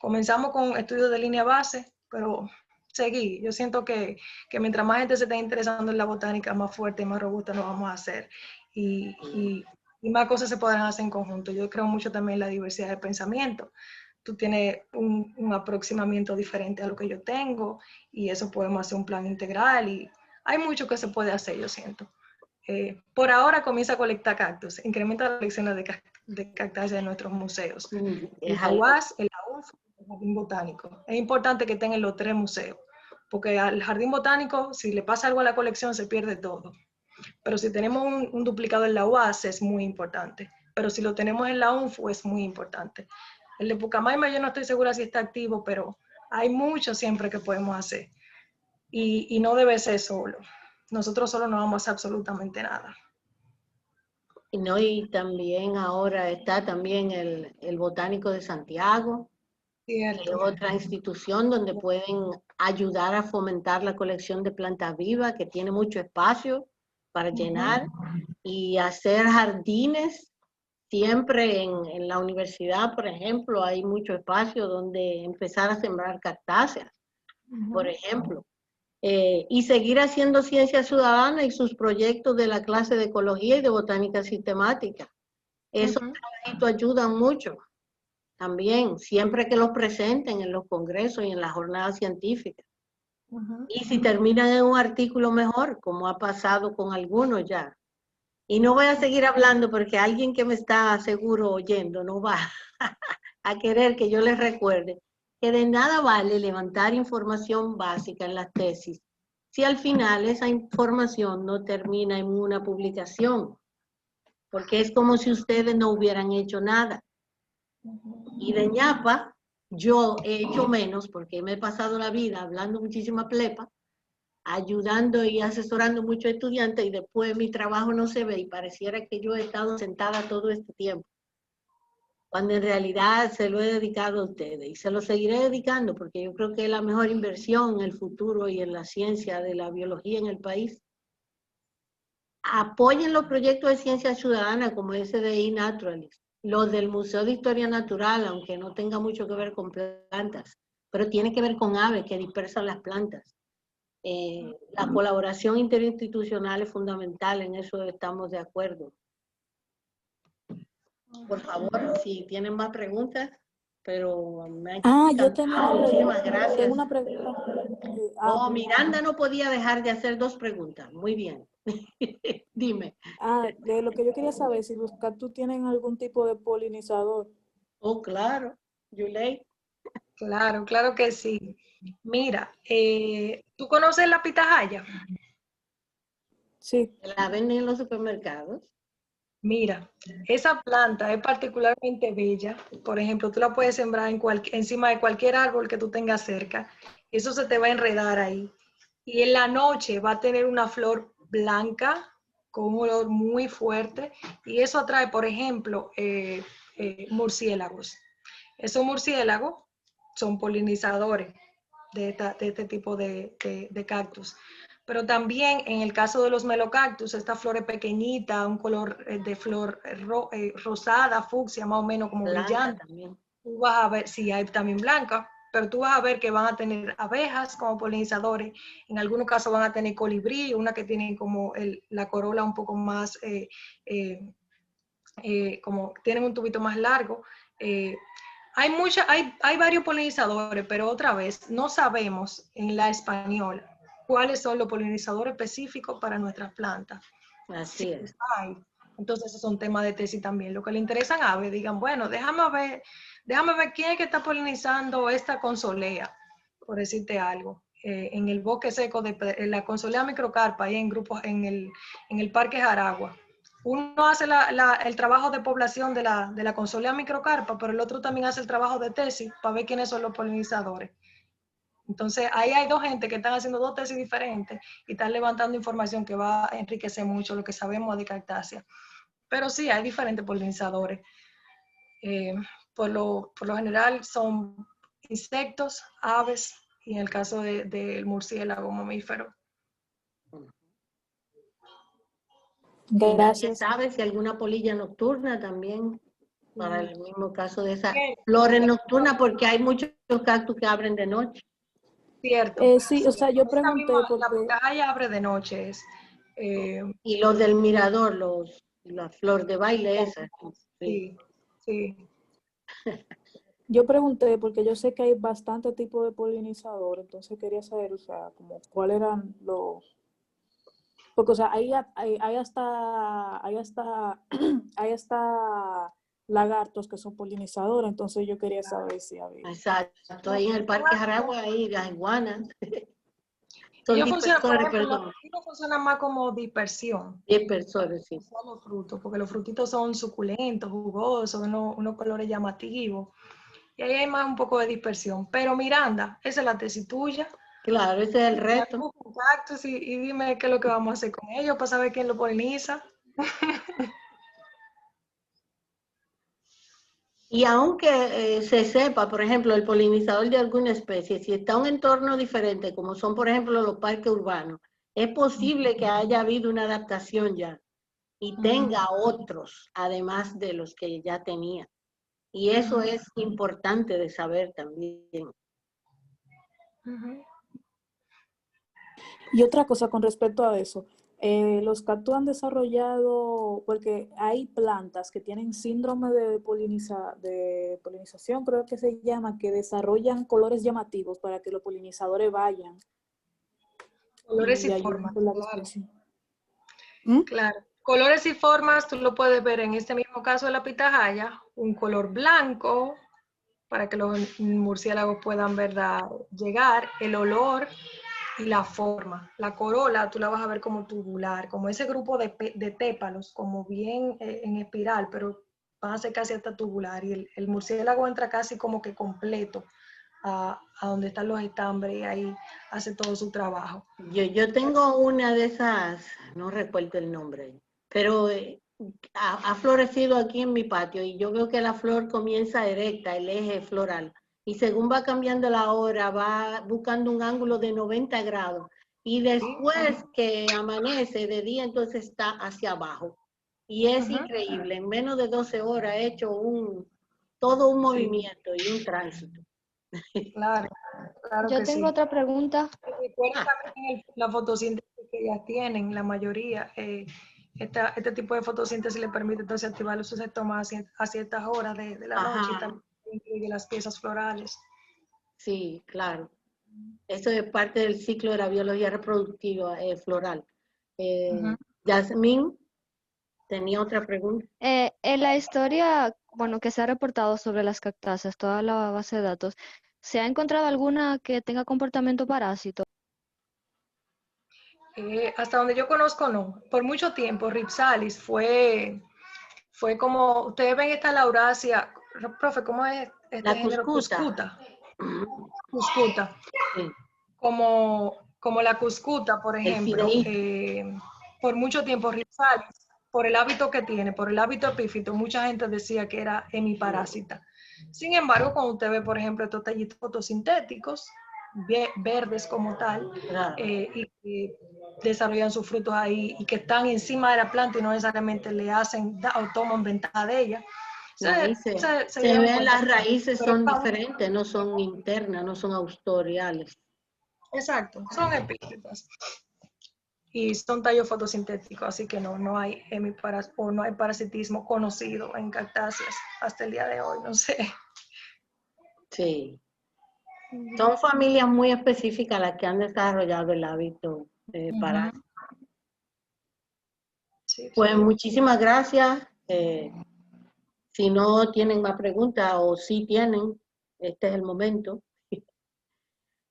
Comenzamos con estudios de línea base, pero seguí. Yo siento que mientras más gente se esté interesando en la botánica, más fuerte y más robusta nos vamos a hacer. Y más cosas se podrán hacer en conjunto. Yo creo mucho también en la diversidad de pensamiento. Tú tienes un aproximamiento diferente a lo que yo tengo, y eso podemos hacer un plan integral, y hay mucho que se puede hacer, yo siento. Por ahora comienza a colectar cactus, incrementa las colecciones de cactáceas en nuestros museos. En la UAS, en la UNF, el Jardín Botánico. Es importante que estén en los 3 museos, porque al Jardín Botánico, si le pasa algo a la colección, se pierde todo. Pero si tenemos un duplicado en la UAS, es muy importante. Pero si lo tenemos en la UNFU, es muy importante. El de Pucamaima yo no estoy segura si está activo, pero hay mucho siempre que podemos hacer. Y no debe ser solo. Nosotros solo no vamos a hacer absolutamente nada. Y también ahora está también el Botánico de Santiago, que es otra institución donde pueden ayudar a fomentar la colección de plantas vivas, que tiene mucho espacio para llenar, y hacer jardines. Siempre en la universidad, por ejemplo, hay mucho espacio donde empezar a sembrar cactáceas, por ejemplo. Y seguir haciendo ciencia ciudadana y sus proyectos de la clase de ecología y de botánica sistemática. Esos trabajitos ayudan mucho también, siempre que los presenten en los congresos y en las jornadas científicas. Y si terminan en un artículo mejor, como ha pasado con algunos ya. Y no voy a seguir hablando porque alguien que me está seguro oyendo no va a querer que yo les recuerde que de nada vale levantar información básica en las tesis si al final esa información no termina en una publicación, porque es como si ustedes no hubieran hecho nada. Y de ñapa, yo he hecho menos porque me he pasado la vida hablando muchísima plepa, ayudando y asesorando muchos estudiantes y después mi trabajo no se ve y pareciera que yo he estado sentada todo este tiempo, cuando en realidad se lo he dedicado a ustedes y se lo seguiré dedicando porque yo creo que es la mejor inversión en el futuro y en la ciencia de la biología en el país. Apoyen los proyectos de ciencia ciudadana como ese de eNaturalist, los del Museo de Historia Natural, aunque no tenga mucho que ver con plantas, pero tiene que ver con aves que dispersan las plantas. La colaboración interinstitucional es fundamental, en eso estamos de acuerdo. Por favor, si tienen más preguntas, pero me han yo tenía una muchísimas pregunta. gracias. Tengo una pregunta. Miranda no podía dejar de hacer 2 preguntas. Muy bien. Dime. De lo que yo quería saber, si los cactus tienen algún tipo de polinizador. Oh, claro. Yulei. Claro, claro que sí. Mira, ¿tú conoces la pitahaya? Sí. La venden en los supermercados. Mira, esa planta es particularmente bella. Por ejemplo, tú la puedes sembrar encima de cualquier árbol que tú tengas cerca. Eso se te va a enredar ahí. Y en la noche va a tener una flor blanca con un olor muy fuerte. Y eso atrae, por ejemplo, murciélagos. Esos murciélagos son polinizadores de este tipo de cactus. Pero también en el caso de los melocactus, esta flor es pequeñita, un color de flor rosada, fucsia, más o menos como blanca brillante. También. Tú vas a ver, sí, hay también blanca, pero tú vas a ver que van a tener abejas como polinizadores. En algunos casos van a tener colibrí, una que tiene como la corola un poco más, como tienen un tubito más largo. Hay varios polinizadores, pero otra vez no sabemos en la española cuáles son los polinizadores específicos para nuestras plantas. Así es. Entonces, esos son temas de tesis también. Lo que le interesan a aves, digan, bueno, déjame ver quién es que está polinizando esta consolea, por decirte algo. En el bosque seco de la consolea microcarpa, ahí en grupos, en el Parque Jaragua. Uno hace el trabajo de población de la consolea microcarpa, pero el otro también hace el trabajo de tesis para ver quiénes son los polinizadores. Entonces, ahí hay 2 gente que están haciendo 2 tesis diferentes y están levantando información que va a enriquecer mucho lo que sabemos de cactácea. Pero sí, hay diferentes polinizadores. Por lo general son insectos, aves y en el caso del murciélago mamífero. Gracias. ¿Sabes si alguna polilla nocturna también? Para el mismo caso de esas flores nocturnas, porque hay muchos cactus que abren de noche. Cierto. Sí, o sea, yo pregunté porque... La pitahaya abre de noche. Y los del mirador, la flor de baile esa. Sí, sí. Yo pregunté porque yo sé que hay bastante tipo de polinizador, entonces quería saber, o sea, como cuáles eran los... Porque, o sea, hay hasta lagartos que son polinizadores, entonces yo quería saber si había. Exacto, ahí en el Parque Jaragua, ahí las iguanas. Ellos funcionan más como dispersión. Dispersores, sí. Son los frutos, porque los frutitos son suculentos, jugosos, unos colores llamativos. Y ahí hay más un poco de dispersión. Pero Miranda, esa es la tesis tuya. Claro, ese es el reto. Cactus y dime qué es lo que vamos a hacer con ellos para saber quién lo poliniza. Y aunque se sepa, por ejemplo, el polinizador de alguna especie, si está en un entorno diferente, como son, por ejemplo, los parques urbanos, es posible que haya habido una adaptación ya y tenga otros, además de los que ya tenía. Y eso es importante de saber también. Y otra cosa con respecto a eso, los cactus han desarrollado, porque hay plantas que tienen síndrome de polinización, creo que se llama, que desarrollan colores llamativos para que los polinizadores vayan Colores y y ayuden formas, con la claro. dispersión. ¿Mm? Claro. Colores y formas, tú lo puedes ver en este mismo caso de la pitahaya, un color blanco, para que los murciélagos puedan ¿verdad? Llegar, el olor y la forma. La corola tú la vas a ver como tubular, como ese grupo de tépalos, como bien en espiral, pero van a ser casi hasta tubular. Y el murciélago entra casi como que completo a donde están los estambres y ahí hace todo su trabajo. Yo tengo una de esas, no recuerdo el nombre, pero ha florecido aquí en mi patio y yo veo que la flor comienza erecta, el eje floral, y según va cambiando la hora, va buscando un ángulo de 90 grados, y después que amanece de día, entonces está hacia abajo. Y es increíble, en menos de 12 horas he hecho todo un movimiento y un tránsito. Claro, claro Yo que tengo sí. otra pregunta. Recuerda también la fotosíntesis que ellas tienen, la mayoría. Este tipo de fotosíntesis le permite entonces activar sus estomas a ciertas horas de la noche y también incluye las piezas florales. Sí, claro. Eso es parte del ciclo de la biología reproductiva floral. Yasmín, tenía otra pregunta. En la historia, bueno, que se ha reportado sobre las cactáceas, toda la base de datos, ¿se ha encontrado alguna que tenga comportamiento parásito? Hasta donde yo conozco, no. Por mucho tiempo, Ripsalis fue como, ustedes ven esta laurasia, profe, ¿cómo es este La género? cuscuta. Cuscuta. Sí. Como la cuscuta, por ejemplo, por mucho tiempo Ripsalis, por el hábito que tiene, por el hábito epífito, mucha gente decía que era hemiparásita. Sin embargo, cuando usted ve, por ejemplo, estos tallitos fotosintéticos, verdes como tal, y que desarrollan sus frutos ahí y que están encima de la planta y no necesariamente le hacen o toman ventaja de ella. Se ven las raíces son diferentes, no son internas, no son autoriales. Exacto, son epífitas. Y son tallos fotosintéticos, así que no hay no hay parasitismo conocido en cactáceas hasta el día de hoy, no sé. Sí. Son familias muy específicas las que han desarrollado el hábito parásito. Sí, pues muchísimas gracias. Si no tienen más preguntas o si tienen, este es el momento.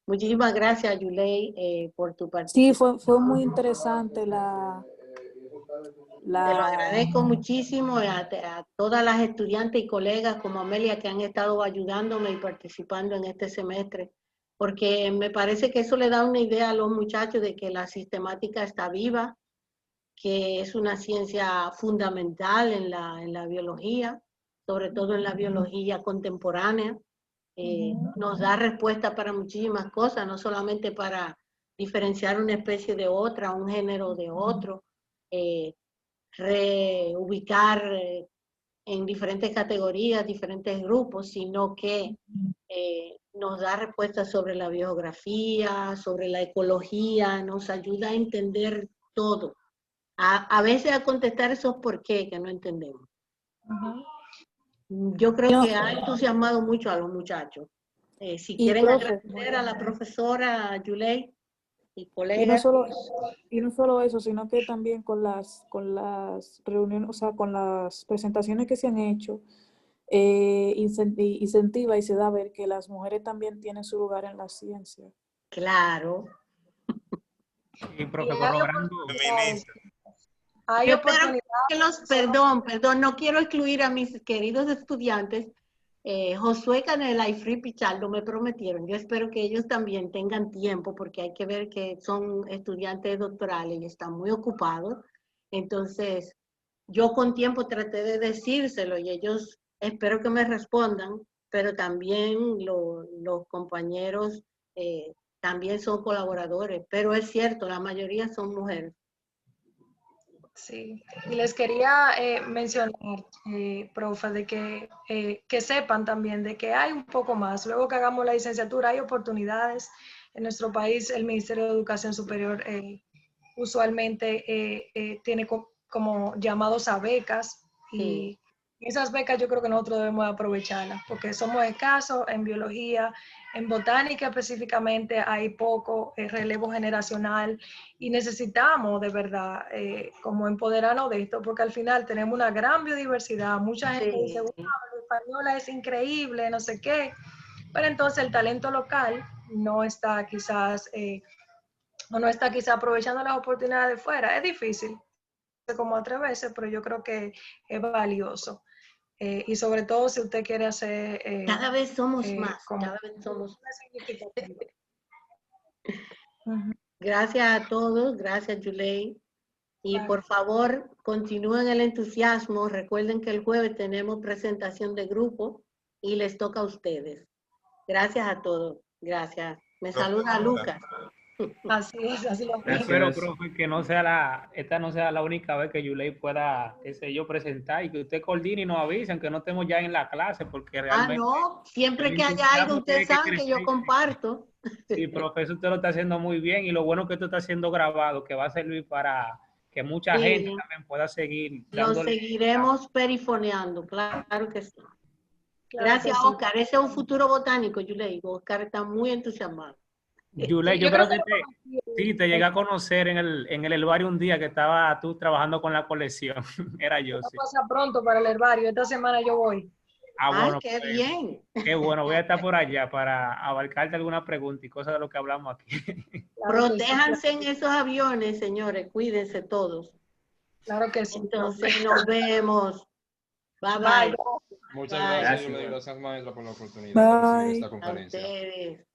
Muchísimas gracias, Yulei, por tu participación. Sí, fue muy interesante Te lo agradezco muchísimo a todas las estudiantes y colegas como Amelia que han estado ayudándome y participando en este semestre, porque me parece que eso le da una idea a los muchachos de que la sistemática está viva, que es una ciencia fundamental en la biología, sobre todo en la biología contemporánea. Nos da respuesta para muchísimas cosas, no solamente para diferenciar una especie de otra, un género de otro, reubicar en diferentes categorías, diferentes grupos, sino que nos da respuestas sobre la biografía, sobre la ecología, nos ayuda a entender todo. A veces a contestar esos por qué que no entendemos. Yo creo que ha entusiasmado mucho a los muchachos. Si quieren agradecer a la profesora Yulei y colegas. Y no solo eso, sino que también con las reuniones, o sea, con las presentaciones que se han hecho, incentiva y se da a ver que las mujeres también tienen su lugar en la ciencia. Claro. Y profe, corroborando. Yo espero que perdón, no quiero excluir a mis queridos estudiantes. Josué Canela y Free Pichardo me prometieron. Yo espero que ellos también tengan tiempo porque hay que ver que son estudiantes doctorales y están muy ocupados. Entonces, yo con tiempo traté de decírselo y ellos espero que me respondan, pero también los compañeros también son colaboradores. Pero es cierto, la mayoría son mujeres. Sí, y les quería mencionar, profe, de que sepan también de que hay un poco más. Luego que hagamos la licenciatura hay oportunidades En nuestro país, el Ministerio de Educación Superior usualmente tiene como llamados a becas, y esas becas yo creo que nosotros debemos aprovecharlas, porque somos escasos en biología, en botánica específicamente hay poco relevo generacional, y necesitamos de verdad como empoderarnos de esto, porque al final tenemos una gran biodiversidad. Mucha gente dice, wow, la española es increíble, no sé qué, pero entonces el talento local no está quizás aprovechando las oportunidades de fuera. Es difícil, como atreverse, pero yo creo que es valioso. Y sobre todo si usted quiere hacer... cada vez somos más, cada vez somos más. Gracias a todos, gracias Yulei. Y por favor, continúen el entusiasmo. Recuerden que el jueves tenemos presentación de grupo y les toca a ustedes. Gracias a todos, gracias. Me saluda Lucas. Así es, así lo Espero, profe, que esta no sea la única vez que Yulei pueda, presentar, y que usted coordine y nos avisen que no estemos ya en la clase, porque realmente... no, siempre que haya algo, ustedes saben que yo comparto. Sí, profe, eso usted lo está haciendo muy bien, y lo bueno que esto está siendo grabado, que va a servir para que mucha gente también pueda seguir dándole... Lo seguiremos perifoneando, claro que sí. Gracias, Oscar. Ese es un futuro botánico, Yulei. Oscar está muy entusiasmado. Yulei, yo creo que te llegué a conocer en el herbario un día que estaba tú trabajando con la colección. Era yo, sí. Pasa pronto para el herbario. Esta semana yo voy. Bueno, qué bien. Qué bueno, voy a estar por allá para abarcarte alguna pregunta y cosas de lo que hablamos aquí. Protéjanse en esos aviones, señores. Cuídense todos. Claro que sí. Entonces nos vemos. Bye, bye. Muchas gracias, Yulei. Gracias, maestra, por la oportunidad de recibir esta conferencia. A ustedes.